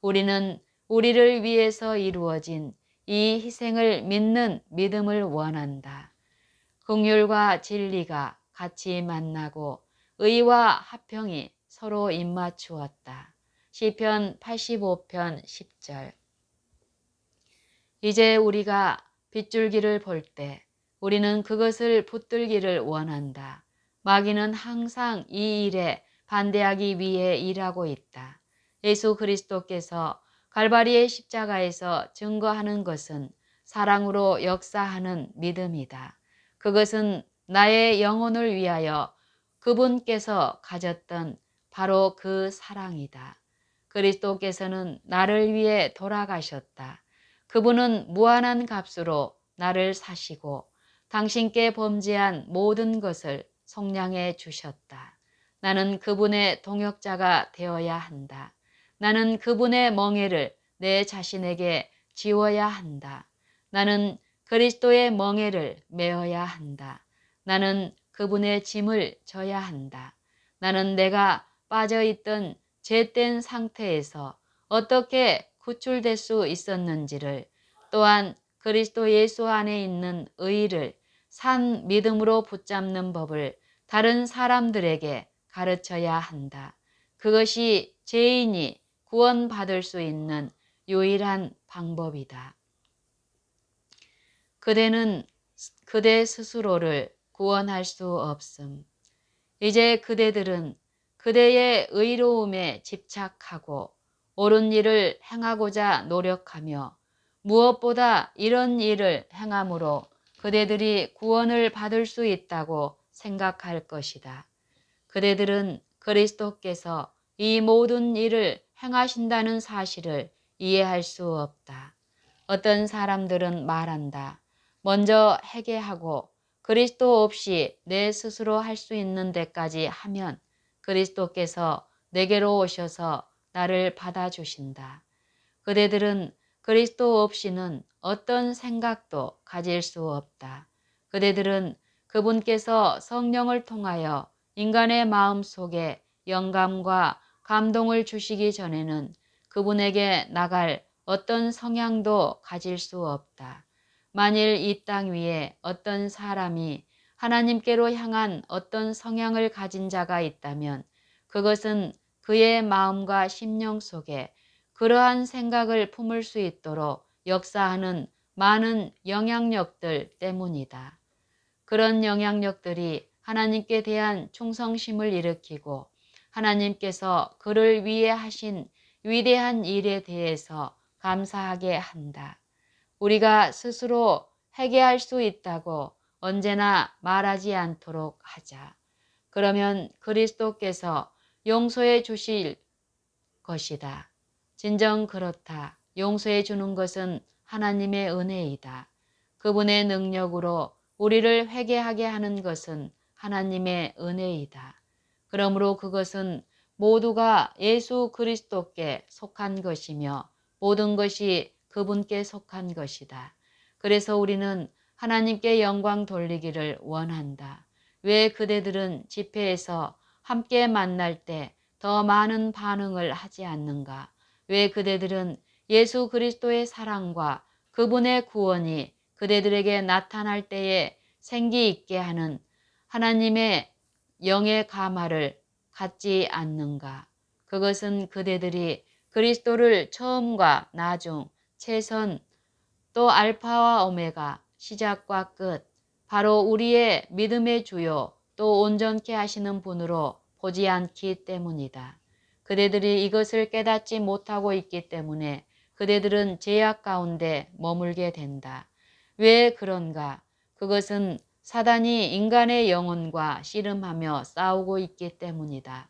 Speaker 1: 우리는 우리를 위해서 이루어진 이 희생을 믿는 믿음을 원한다. 긍휼과 진리가 같이 만나고 의와 화평이 서로 입맞추었다. 시편 85편 10절. 이제 우리가 빗줄기를 볼 때 우리는 그것을 붙들기를 원한다. 마귀는 항상 이 일에 반대하기 위해 일하고 있다. 예수 그리스도께서 갈바리의 십자가에서 증거하는 것은 사랑으로 역사하는 믿음이다. 그것은 나의 영혼을 위하여 그분께서 가졌던 바로 그 사랑이다. 그리스도께서는 나를 위해 돌아가셨다. 그분은 무한한 값으로 나를 사시고 당신께 범죄한 모든 것을 속량해 주셨다. 나는 그분의 동역자가 되어야 한다. 나는 그분의 멍에를 내 자신에게 지워야 한다. 나는 그리스도의 멍에를 메어야 한다. 나는 그분의 짐을 져야 한다. 나는 내가 빠져있던 죄된 상태에서 어떻게 구출될 수 있었는지를, 또한 그리스도 예수 안에 있는 의를 산 믿음으로 붙잡는 법을 다른 사람들에게 가르쳐야 한다. 그것이 죄인이 구원받을 수 있는 유일한 방법이다. 그대는 그대 스스로를 구원할 수 없음. 이제 그대들은 그대의 의로움에 집착하고 옳은 일을 행하고자 노력하며 무엇보다 이런 일을 행함으로 그대들이 구원을 받을 수 있다고 생각할 것이다. 그대들은 그리스도께서 이 모든 일을 행하신다는 사실을 이해할 수 없다. 어떤 사람들은 말한다. 먼저 회개하고 그리스도 없이 내 스스로 할 수 있는 데까지 하면 그리스도께서 내게로 오셔서 나를 받아주신다. 그대들은 그리스도 없이는 어떤 생각도 가질 수 없다. 그대들은 그분께서 성령을 통하여 인간의 마음 속에 영감과 감동을 주시기 전에는 그분에게 나갈 어떤 성향도 가질 수 없다. 만일 이 땅 위에 어떤 사람이 하나님께로 향한 어떤 성향을 가진 자가 있다면 그것은 그의 마음과 심령 속에 그러한 생각을 품을 수 있도록 역사하는 많은 영향력들 때문이다. 그런 영향력들이 하나님께 대한 충성심을 일으키고 하나님께서 그를 위해 하신 위대한 일에 대해서 감사하게 한다. 우리가 스스로 회개할 수 있다고 언제나 말하지 않도록 하자. 그러면 그리스도께서 용서해 주실 것이다. 진정 그렇다. 용서해 주는 것은 하나님의 은혜이다. 그분의 능력으로 우리를 회개하게 하는 것은 하나님의 은혜이다. 그러므로 그것은 모두가 예수 그리스도께 속한 것이며 모든 것이 그분께 속한 것이다. 그래서 우리는 하나님께 영광 돌리기를 원한다. 왜 그대들은 집회에서 함께 만날 때 더 많은 반응을 하지 않는가? 왜 그대들은 예수 그리스도의 사랑과 그분의 구원이 그대들에게 나타날 때에 생기 있게 하는 하나님의 영의 감화를 갖지 않는가? 그것은 그대들이 그리스도를 처음과 나중, 최선, 또 알파와 오메가, 시작과 끝, 바로 우리의 믿음의 주요 또 온전케 하시는 분으로 보지 않기 때문이다. 그대들이 이것을 깨닫지 못하고 있기 때문에 그대들은 죄악 가운데 머물게 된다. 왜 그런가? 그것은 사단이 인간의 영혼과 씨름하며 싸우고 있기 때문이다.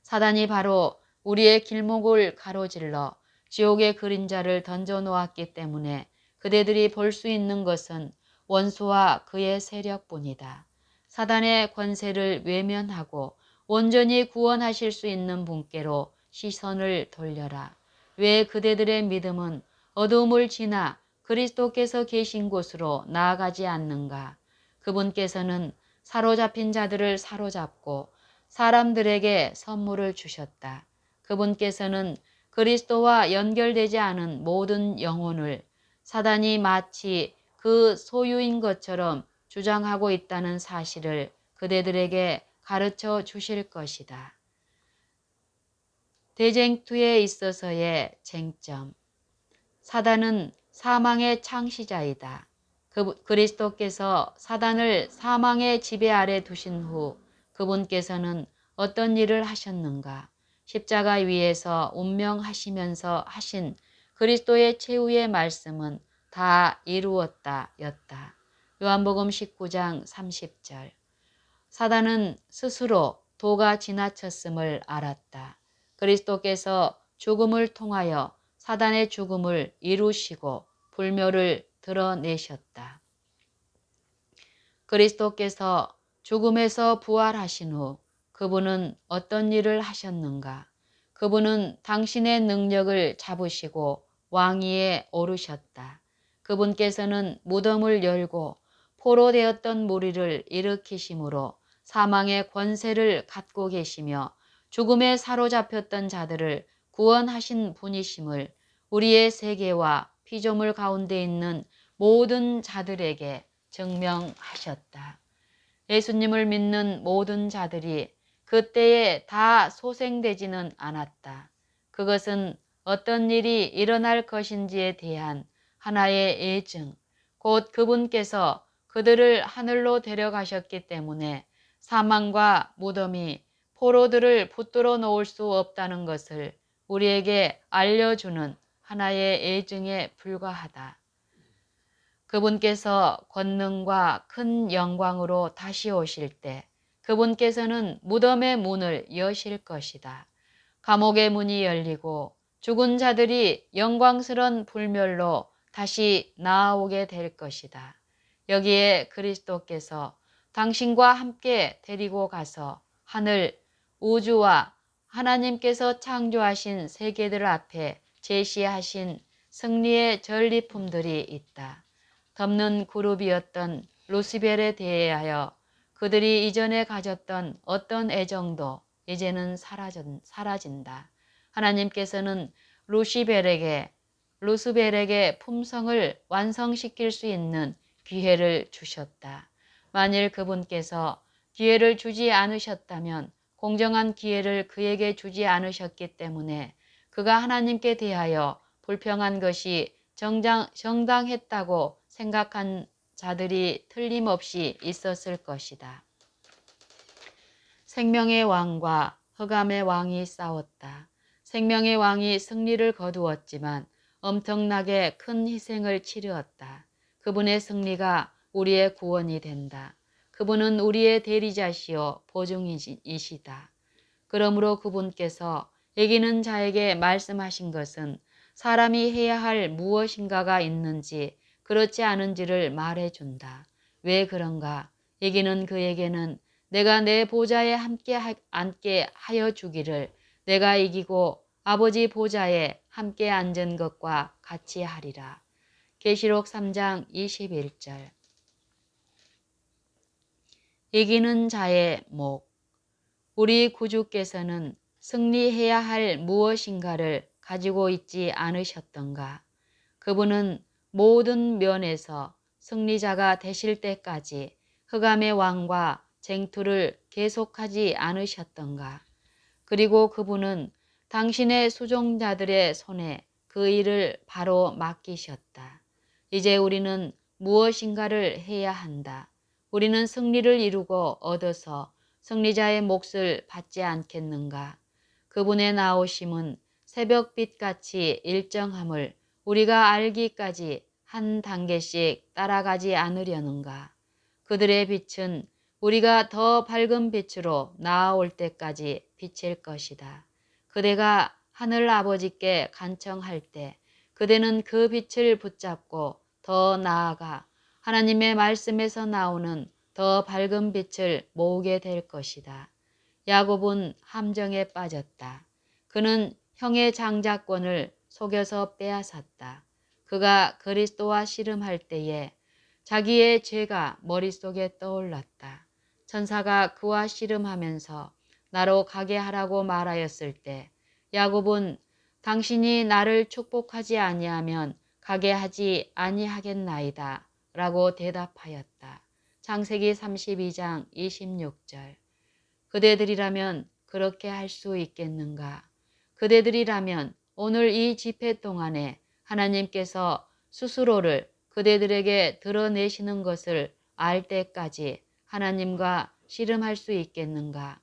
Speaker 1: 사단이 바로 우리의 길목을 가로질러 지옥의 그림자를 던져 놓았기 때문에 그대들이 볼 수 있는 것은 원수와 그의 세력뿐이다. 사단의 권세를 외면하고 온전히 구원하실 수 있는 분께로 시선을 돌려라. 왜 그대들의 믿음은 어두움을 지나 그리스도께서 계신 곳으로 나아가지 않는가? 그분께서는 사로잡힌 자들을 사로잡고 사람들에게 선물을 주셨다. 그분께서는 그리스도와 연결되지 않은 모든 영혼을 사단이 마치 그 소유인 것처럼 주장하고 있다는 사실을 그대들에게 가르쳐 주실 것이다. 대쟁투에 있어서의 쟁점. 사단은 사망의 창시자이다. 그리스도께서 사단을 사망의 지배 아래 두신 후 그분께서는 어떤 일을 하셨는가? 십자가 위에서 운명하시면서 하신 그리스도의 최후의 말씀은 다 이루었다 였다. 요한복음 19장 30절. 사단은 스스로 도가 지나쳤음을 알았다. 그리스도께서 죽음을 통하여 사단의 죽음을 이루시고 불멸을 드러내셨다. 그리스도께서 죽음에서 부활하신 후 그분은 어떤 일을 하셨는가? 그분은 당신의 능력을 잡으시고 왕위에 오르셨다. 그분께서는 무덤을 열고 포로되었던 무리를 일으키심으로 사망의 권세를 갖고 계시며 죽음에 사로잡혔던 자들을 구원하신 분이심을 우리의 세계와 피조물 가운데 있는 모든 자들에게 증명하셨다. 예수님을 믿는 모든 자들이 그때에 다 소생되지는 않았다. 그것은 어떤 일이 일어날 것인지에 대한 하나의 예증, 곧 그분께서 그들을 하늘로 데려가셨기 때문에 사망과 무덤이 포로들을 붙들어 놓을 수 없다는 것을 우리에게 알려주는 하나의 애증에 불과하다. 그분께서 권능과 큰 영광으로 다시 오실 때 그분께서는 무덤의 문을 여실 것이다. 감옥의 문이 열리고 죽은 자들이 영광스런 불멸로 다시 나아오게 될 것이다. 여기에 그리스도께서 당신과 함께 데리고 가서 하늘, 우주와 하나님께서 창조하신 세계들 앞에 제시하신 승리의 전리품들이 있다. 덮는 그룹이었던 루시벨에 대하여 그들이 이전에 가졌던 어떤 애정도 이제는 사라진다. 하나님께서는 루스벨에게 품성을 완성시킬 수 있는 기회를 주셨다. 만일 그분께서 기회를 주지 않으셨다면 공정한 기회를 그에게 주지 않으셨기 때문에 그가 하나님께 대하여 불평한 것이 정당했다고 생각한 자들이 틀림없이 있었을 것이다. 생명의 왕과 흑암의 왕이 싸웠다. 생명의 왕이 승리를 거두었지만 엄청나게 큰 희생을 치르었다. 그분의 승리가 우리의 구원이 된다. 그분은 우리의 대리자시요 보증이시다. 그러므로 그분께서 이기는 자에게 말씀하신 것은 사람이 해야 할 무엇인가가 있는지 그렇지 않은지를 말해준다. 왜 그런가? 이기는 그에게는 내가 내 보좌에 함께 앉게 하여 주기를 내가 이기고 아버지 보좌에 함께 앉은 것과 같이 하리라. 계시록 3장 21절. 이기는 자의 목. 우리 구주께서는 승리해야 할 무엇인가를 가지고 있지 않으셨던가? 그분은 모든 면에서 승리자가 되실 때까지 흑암의 왕과 쟁투를 계속하지 않으셨던가? 그리고 그분은 당신의 수종자들의 손에 그 일을 바로 맡기셨다. 이제 우리는 무엇인가를 해야 한다. 우리는 승리를 이루고 얻어서 승리자의 몫을 받지 않겠는가? 그분의 나오심은 새벽빛같이 일정함을 우리가 알기까지 한 단계씩 따라가지 않으려는가? 그들의 빛은 우리가 더 밝은 빛으로 나아올 때까지 비칠 것이다. 그대가 하늘 아버지께 간청할 때 그대는 그 빛을 붙잡고 더 나아가 하나님의 말씀에서 나오는 더 밝은 빛을 모으게 될 것이다. 야곱은 함정에 빠졌다. 그는 형의 장자권을 속여서 빼앗았다. 그가 그리스도와 씨름할 때에 자기의 죄가 머릿속에 떠올랐다. 천사가 그와 씨름하면서 나로 가게 하라고 말하였을 때 야곱은 당신이 나를 축복하지 아니하면 가게 하지 아니하겠나이다 라고 대답하였다. 창세기 32장 26절. 그대들이라면 그렇게 할 수 있겠는가? 그대들이라면 오늘 이 집회 동안에 하나님께서 스스로를 그대들에게 드러내시는 것을 알 때까지 하나님과 씨름할 수 있겠는가?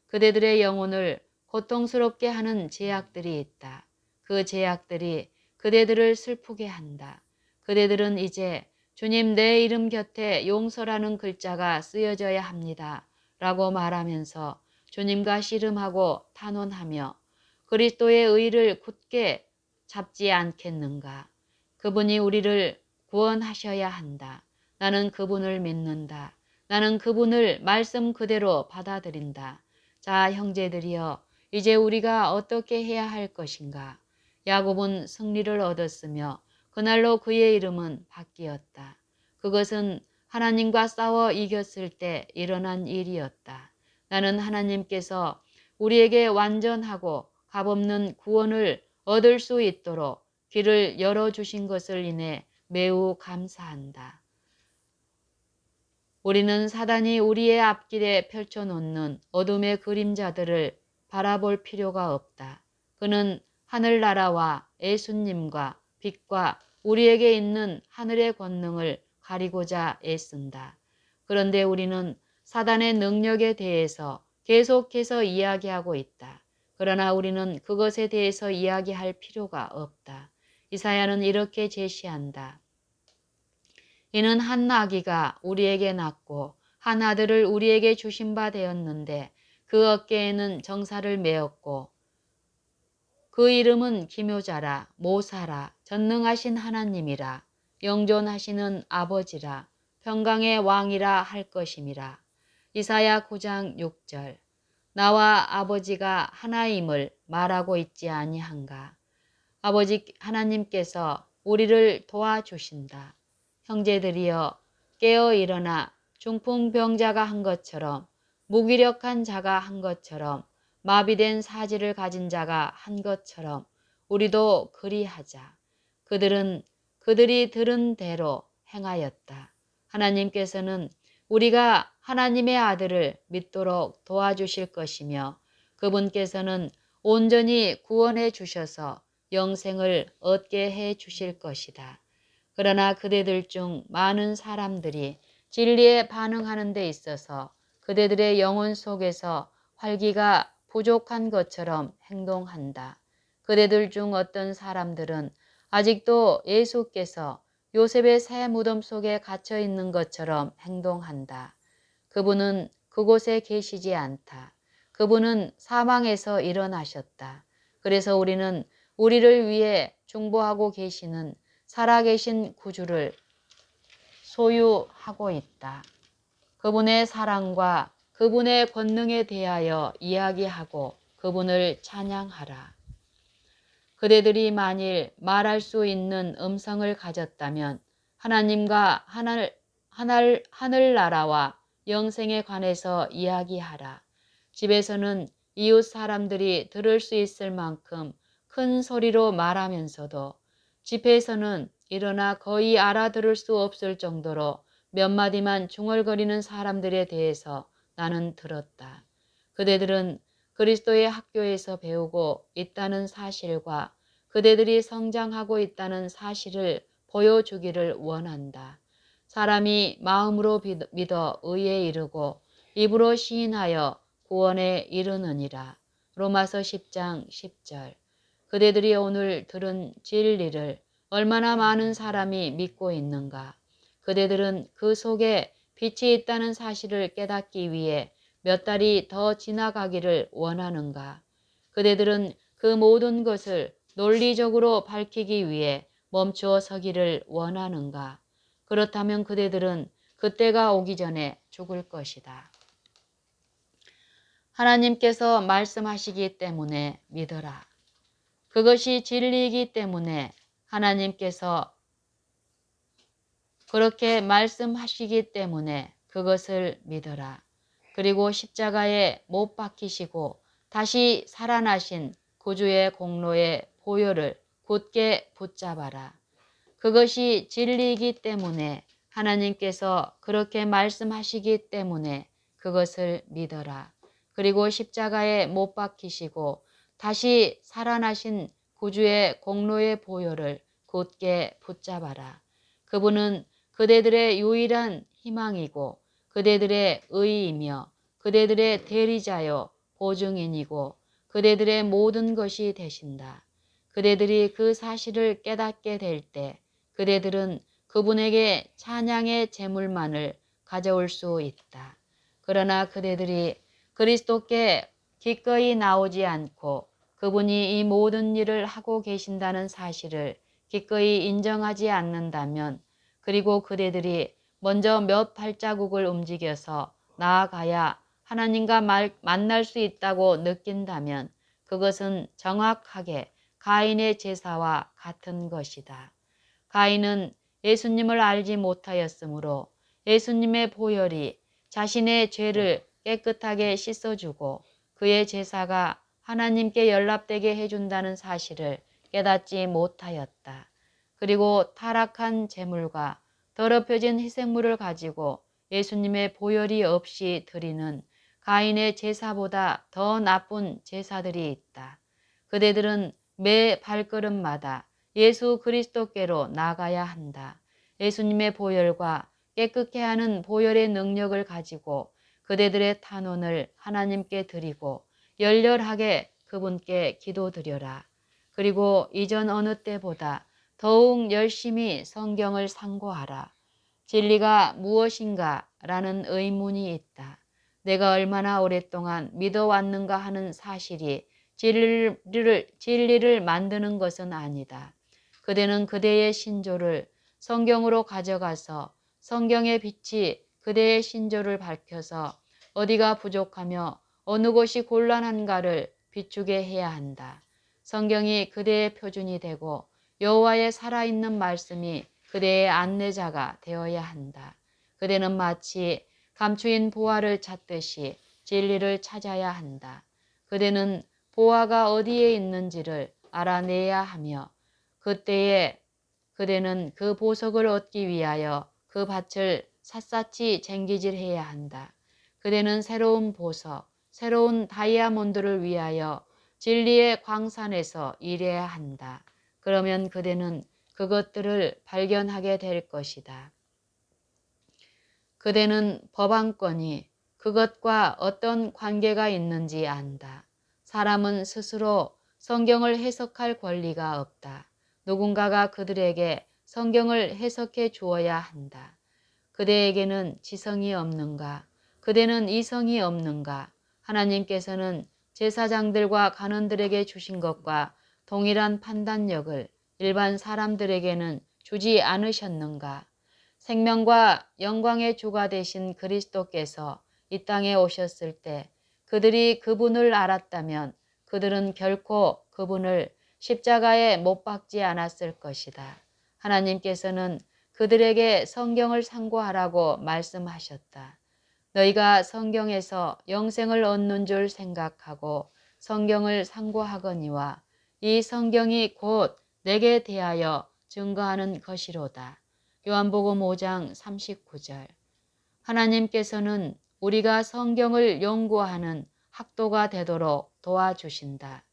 Speaker 1: 그대들의 영혼을 고통스럽게 하는 제약들이 있다. 그 제약들이 그대들을 슬프게 한다. 그대들은 이제 주님 내 이름 곁에 용서라는 글자가 쓰여져야 합니다. 라고 말하면서 주님과 씨름하고 탄원하며 그리스도의 의를 굳게 잡지 않겠는가? 그분이 우리를 구원하셔야 한다. 나는 그분을 믿는다. 나는 그분을 말씀 그대로 받아들인다. 자, 형제들이여, 이제 우리가 어떻게 해야 할 것인가? 야곱은 승리를 얻었으며 그날로 그의 이름은 바뀌었다. 그것은 하나님과 싸워 이겼을 때 일어난 일이었다. 나는 하나님께서 우리에게 완전하고 값없는 구원을 얻을 수 있도록 길을 열어주신 것을 인해 매우 감사한다. 우리는 사단이 우리의 앞길에 펼쳐놓는 어둠의 그림자들을 바라볼 필요가 없다. 그는 하늘나라와 예수님과 빛과 우리에게 있는 하늘의 권능을 가리고자 애쓴다. 그런데 우리는 사단의 능력에 대해서 계속해서 이야기하고 있다. 그러나 우리는 그것에 대해서 이야기할 필요가 없다. 이사야는 이렇게 제시한다. 이는 한 아기가 우리에게 낳고 한 아들을 우리에게 주신 바 되었는데 그 어깨에는 정사를 메었고 그 이름은 기묘자라 모사라 전능하신 하나님이라 영존하시는 아버지라 평강의 왕이라 할 것임이라. 이사야 9장 6절. 나와 아버지가 하나임을 말하고 있지 아니한가. 아버지 하나님께서 우리를 도와주신다. 형제들이여 깨어 일어나 중풍병자가 한 것처럼 무기력한 자가 한 것처럼 마비된 사지를 가진 자가 한 것처럼 우리도 그리하자. 그들이 들은 대로 행하였다. 하나님께서는 우리가 하나님의 아들을 믿도록 도와주실 것이며 그분께서는 온전히 구원해 주셔서 영생을 얻게 해 주실 것이다. 그러나 그대들 중 많은 사람들이 진리에 반응하는 데 있어서 그대들의 영혼 속에서 활기가 부족한 것처럼 행동한다. 그대들 중 어떤 사람들은 아직도 예수께서 요셉의 새 무덤 속에 갇혀 있는 것처럼 행동한다. 그분은 그곳에 계시지 않다. 그분은 사망에서 일어나셨다. 그래서 우리는 우리를 위해 중보하고 계시는 살아계신 구주를 소유하고 있다. 그분의 사랑과 그분의 권능에 대하여 이야기하고 그분을 찬양하라. 그대들이 만일 말할 수 있는 음성을 가졌다면 하나님과 하늘나라와 영생에 관해서 이야기하라. 집에서는 이웃 사람들이 들을 수 있을 만큼 큰 소리로 말하면서도 집회에서는 일어나 거의 알아들을 수 없을 정도로 몇 마디만 중얼거리는 사람들에 대해서 나는 들었다. 그대들은 그리스도의 학교에서 배우고 있다는 사실과 그대들이 성장하고 있다는 사실을 보여주기를 원한다. 사람이 마음으로 믿어 의에 이르고 입으로 시인하여 구원에 이르느니라. 로마서 10장 10절. 그대들이 오늘 들은 진리를 얼마나 많은 사람이 믿고 있는가. 그대들은 그 속에 빛이 있다는 사실을 깨닫기 위해 몇 달이 더 지나가기를 원하는가. 그대들은 그 모든 것을 논리적으로 밝히기 위해 멈추어 서기를 원하는가. 그렇다면 그대들은 그때가 오기 전에 죽을 것이다. 하나님께서 말씀하시기 때문에 믿어라. 그것이 진리이기 때문에 하나님께서 그렇게 말씀하시기 때문에 그것을 믿어라. 그리고 십자가에 못 박히시고 다시 살아나신 구주의 공로의 보혈을 굳게 붙잡아라. 그것이 진리이기 때문에 하나님께서 그렇게 말씀하시기 때문에 그것을 믿어라. 그리고 십자가에 못 박히시고 다시 살아나신 구주의 공로의 보혈을 굳게 붙잡아라. 그분은 그대들의 유일한 희망이고 그대들의 의이며 그대들의 대리자요 보증인이고 그대들의 모든 것이 되신다. 그대들이 그 사실을 깨닫게 될 때 그대들은 그분에게 찬양의 제물만을 가져올 수 있다. 그러나 그대들이 그리스도께 기꺼이 나오지 않고 그분이 이 모든 일을 하고 계신다는 사실을 기꺼이 인정하지 않는다면 그리고 그대들이 먼저 몇 발자국을 움직여서 나아가야 하나님과 만날 수 있다고 느낀다면 그것은 정확하게 가인의 제사와 같은 것이다. 가인은 예수님을 알지 못하였으므로 예수님의 보혈이 자신의 죄를 깨끗하게 씻어주고 그의 제사가 하나님께 연락되게 해준다는 사실을 깨닫지 못하였다. 그리고 타락한 제물과 더럽혀진 희생물을 가지고 예수님의 보혈이 없이 드리는 가인의 제사보다 더 나쁜 제사들이 있다. 그대들은 매 발걸음마다 예수 그리스도께로 나가야 한다. 예수님의 보혈과 깨끗게 하는 보혈의 능력을 가지고 그대들의 탄원을 하나님께 드리고 열렬하게 그분께 기도드려라. 그리고 이전 어느 때보다 더욱 열심히 성경을 상고하라. 진리가 무엇인가 라는 의문이 있다. 내가 얼마나 오랫동안 믿어왔는가 하는 사실이 진리를 만드는 것은 아니다. 그대는 그대의 신조를 성경으로 가져가서 성경의 빛이 그대의 신조를 밝혀서 어디가 부족하며 어느 곳이 곤란한가를 비추게 해야 한다. 성경이 그대의 표준이 되고 여호와의 살아있는 말씀이 그대의 안내자가 되어야 한다. 그대는 마치 감추인 보화를 찾듯이 진리를 찾아야 한다. 그대는 보화가 어디에 있는지를 알아내야 하며 그때에 그대는 그 보석을 얻기 위하여 그 밭을 샅샅이 쟁기질해야 한다. 그대는 새로운 보석, 새로운 다이아몬드를 위하여 진리의 광산에서 일해야 한다. 그러면 그대는 그것들을 발견하게 될 것이다. 그대는 법안권이 그것과 어떤 관계가 있는지 안다. 사람은 스스로 성경을 해석할 권리가 없다. 누군가가 그들에게 성경을 해석해 주어야 한다. 그대에게는 지성이 없는가? 그대는 이성이 없는가? 하나님께서는 제사장들과 간원들에게 주신 것과 동일한 판단력을 일반 사람들에게는 주지 않으셨는가? 생명과 영광의 주가 되신 그리스도께서 이 땅에 오셨을 때 그들이 그분을 알았다면 그들은 결코 그분을 십자가에 못 박지 않았을 것이다. 하나님께서는 그들에게 성경을 상고하라고 말씀하셨다. 너희가 성경에서 영생을 얻는 줄 생각하고 성경을 상고하거니와 이 성경이 곧 내게 대하여 증거하는 것이로다. 요한복음 5장 39절. 하나님께서는 우리가 성경을 연구하는 학도가 되도록 도와주신다.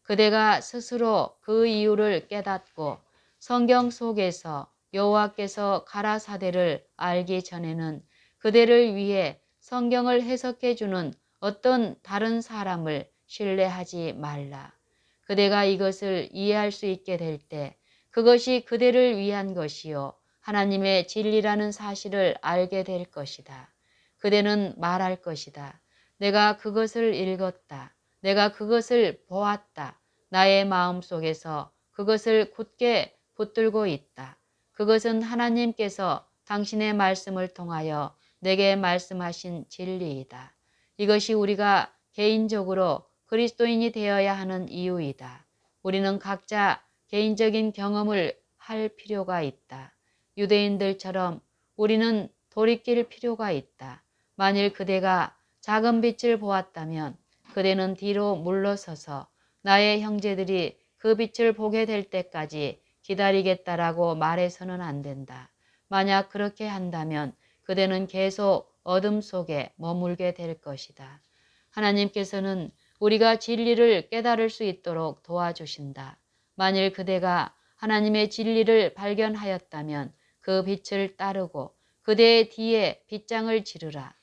Speaker 1: 그대가 스스로 그 이유를 깨닫고 성경 속에서 여호와께서 가라사대를 알기 전에는 그대를 위해 성경을 해석해 주는 어떤 다른 사람을 신뢰하지 말라. 그대가 이것을 이해할 수 있게 될 때 그것이 그대를 위한 것이요 하나님의 진리라는 사실을 알게 될 것이다. 그대는 말할 것이다. 내가 그것을 읽었다. 내가 그것을 보았다. 나의 마음속에서 그것을 굳게 붙들고 있다. 그것은 하나님께서 당신의 말씀을 통하여 내게 말씀하신 진리이다. 이것이 우리가 개인적으로 그리스도인이 되어야 하는 이유이다. 우리는 각자 개인적인 경험을 할 필요가 있다. 유대인들처럼 우리는 돌이킬 필요가 있다. 만일 그대가 작은 빛을 보았다면 그대는 뒤로 물러서서 나의 형제들이 그 빛을 보게 될 때까지 기다리겠다라고 말해서는 안 된다. 만약 그렇게 한다면 그대는 계속 어둠 속에 머물게 될 것이다. 하나님께서는 우리가 진리를 깨달을 수 있도록 도와주신다. 만일 그대가 하나님의 진리를 발견하였다면 그 빛을 따르고 그대의 뒤에 빗장을 지르라.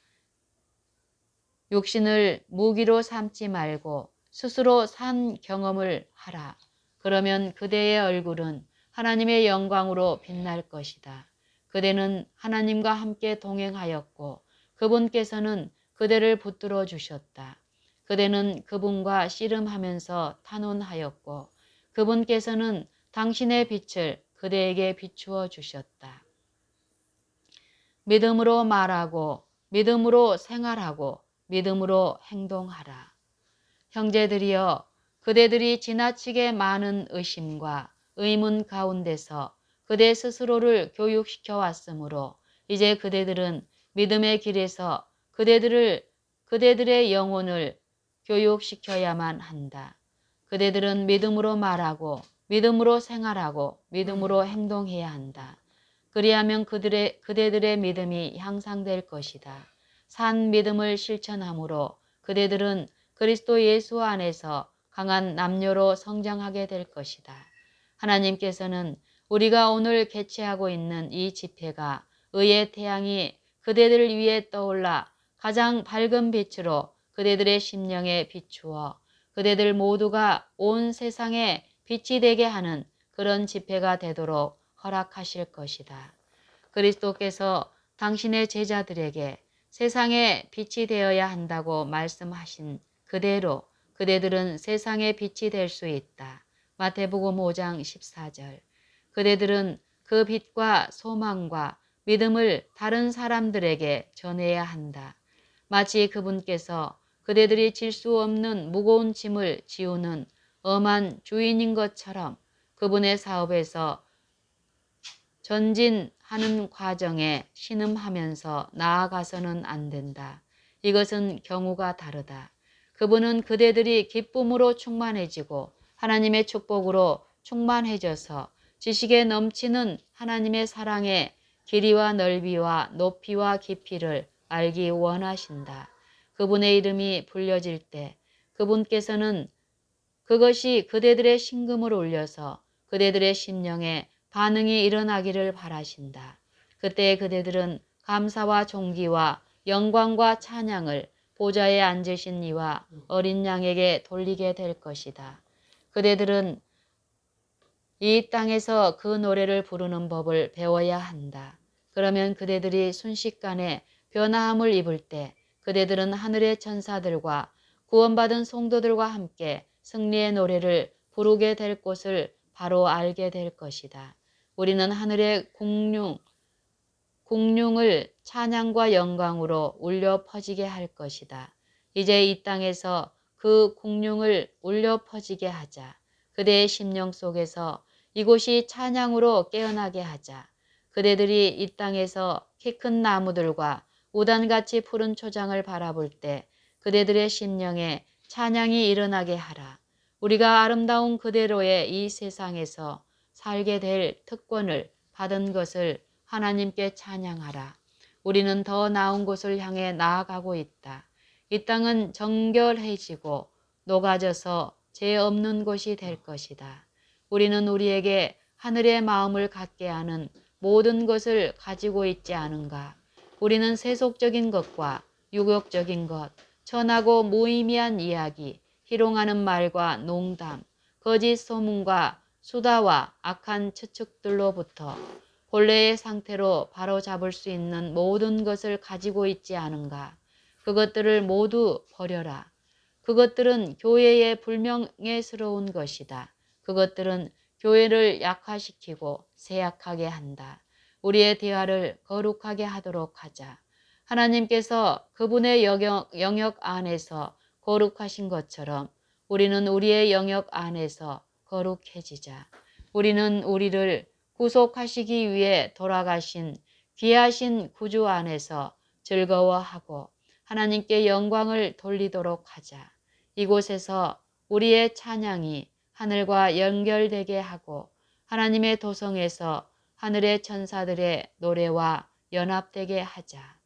Speaker 1: 육신을 무기로 삼지 말고 스스로 산 경험을 하라. 그러면 그대의 얼굴은 하나님의 영광으로 빛날 것이다. 그대는 하나님과 함께 동행하였고 그분께서는 그대를 붙들어 주셨다. 그대는 그분과 씨름하면서 탄원하였고 그분께서는 당신의 빛을 그대에게 비추어 주셨다. 믿음으로 말하고 믿음으로 생활하고 믿음으로 행동하라. 형제들이여, 그대들이 지나치게 많은 의심과 의문 가운데서 그대 스스로를 교육시켜 왔으므로 이제 그대들은 믿음의 길에서 그대들의 영혼을 교육시켜야만 한다. 그대들은 믿음으로 말하고 믿음으로 생활하고 믿음으로 행동해야 한다. 그리하면 그대들의 믿음이 향상될 것이다. 산 믿음을 실천함으로 그대들은 그리스도 예수 안에서 강한 남녀로 성장하게 될 것이다. 하나님께서는 우리가 오늘 개최하고 있는 이 집회가 의의 태양이 그대들 위에 떠올라 가장 밝은 빛으로 그대들의 심령에 비추어 그대들 모두가 온 세상에 빛이 되게 하는 그런 집회가 되도록 허락하실 것이다. 그리스도께서 당신의 제자들에게 세상에 빛이 되어야 한다고 말씀하신 그대로 그대들은 세상의 빛이 될 수 있다. 마태복음 5장 14절. 그대들은 그 빛과 소망과 믿음을 다른 사람들에게 전해야 한다. 마치 그분께서 그대들이 질 수 없는 무거운 짐을 지우는 엄한 주인인 것처럼 그분의 사업에서 전진하는 과정에 신음하면서 나아가서는 안 된다. 이것은 경우가 다르다. 그분은 그대들이 기쁨으로 충만해지고 하나님의 축복으로 충만해져서 지식에 넘치는 하나님의 사랑의 길이와 넓이와 높이와 깊이를 알기 원하신다. 그분의 이름이 불려질 때 그분께서는 그것이 그대들의 심금을 울려서 그대들의 심령에 반응이 일어나기를 바라신다. 그때 그대들은 감사와 존귀와 영광과 찬양을 보좌에 앉으신 이와 어린 양에게 돌리게 될 것이다. 그대들은 이 땅에서 그 노래를 부르는 법을 배워야 한다. 그러면 그대들이 순식간에 변화함을 입을 때 그대들은 하늘의 천사들과 구원받은 성도들과 함께 승리의 노래를 부르게 될 것을 바로 알게 될 것이다. 우리는 하늘의 공룡을 찬양과 영광으로 울려 퍼지게 할 것이다. 이제 이 땅에서 그 공룡을 울려 퍼지게 하자. 그대의 심령 속에서 이곳이 찬양으로 깨어나게 하자. 그대들이 이 땅에서 키 큰 나무들과 우단같이 푸른 초장을 바라볼 때 그대들의 심령에 찬양이 일어나게 하라. 우리가 아름다운 그대로의 이 세상에서 살게 될 특권을 받은 것을 하나님께 찬양하라. 우리는 더 나은 곳을 향해 나아가고 있다. 이 땅은 정결해지고 녹아져서 죄 없는 곳이 될 것이다. 우리는 우리에게 하늘의 마음을 갖게 하는 모든 것을 가지고 있지 않은가? 우리는 세속적인 것과 유욕적인 것, 천하고 무의미한 이야기, 희롱하는 말과 농담, 거짓 소문과 수다와 악한 추측들로부터 본래의 상태로 바로잡을 수 있는 모든 것을 가지고 있지 않은가? 그것들을 모두 버려라. 그것들은 교회의 불명예스러운 것이다. 그것들은 교회를 약화시키고 쇠약하게 한다. 우리의 대화를 거룩하게 하도록 하자. 하나님께서 그분의 영역 안에서 거룩하신 것처럼 우리는 우리의 영역 안에서 거룩해지자. 우리는 우리를 구속하시기 위해 돌아가신 귀하신 구주 안에서 즐거워하고 하나님께 영광을 돌리도록 하자. 이곳에서 우리의 찬양이 하늘과 연결되게 하고 하나님의 도성에서 하늘의 천사들의 노래와 연합되게 하자.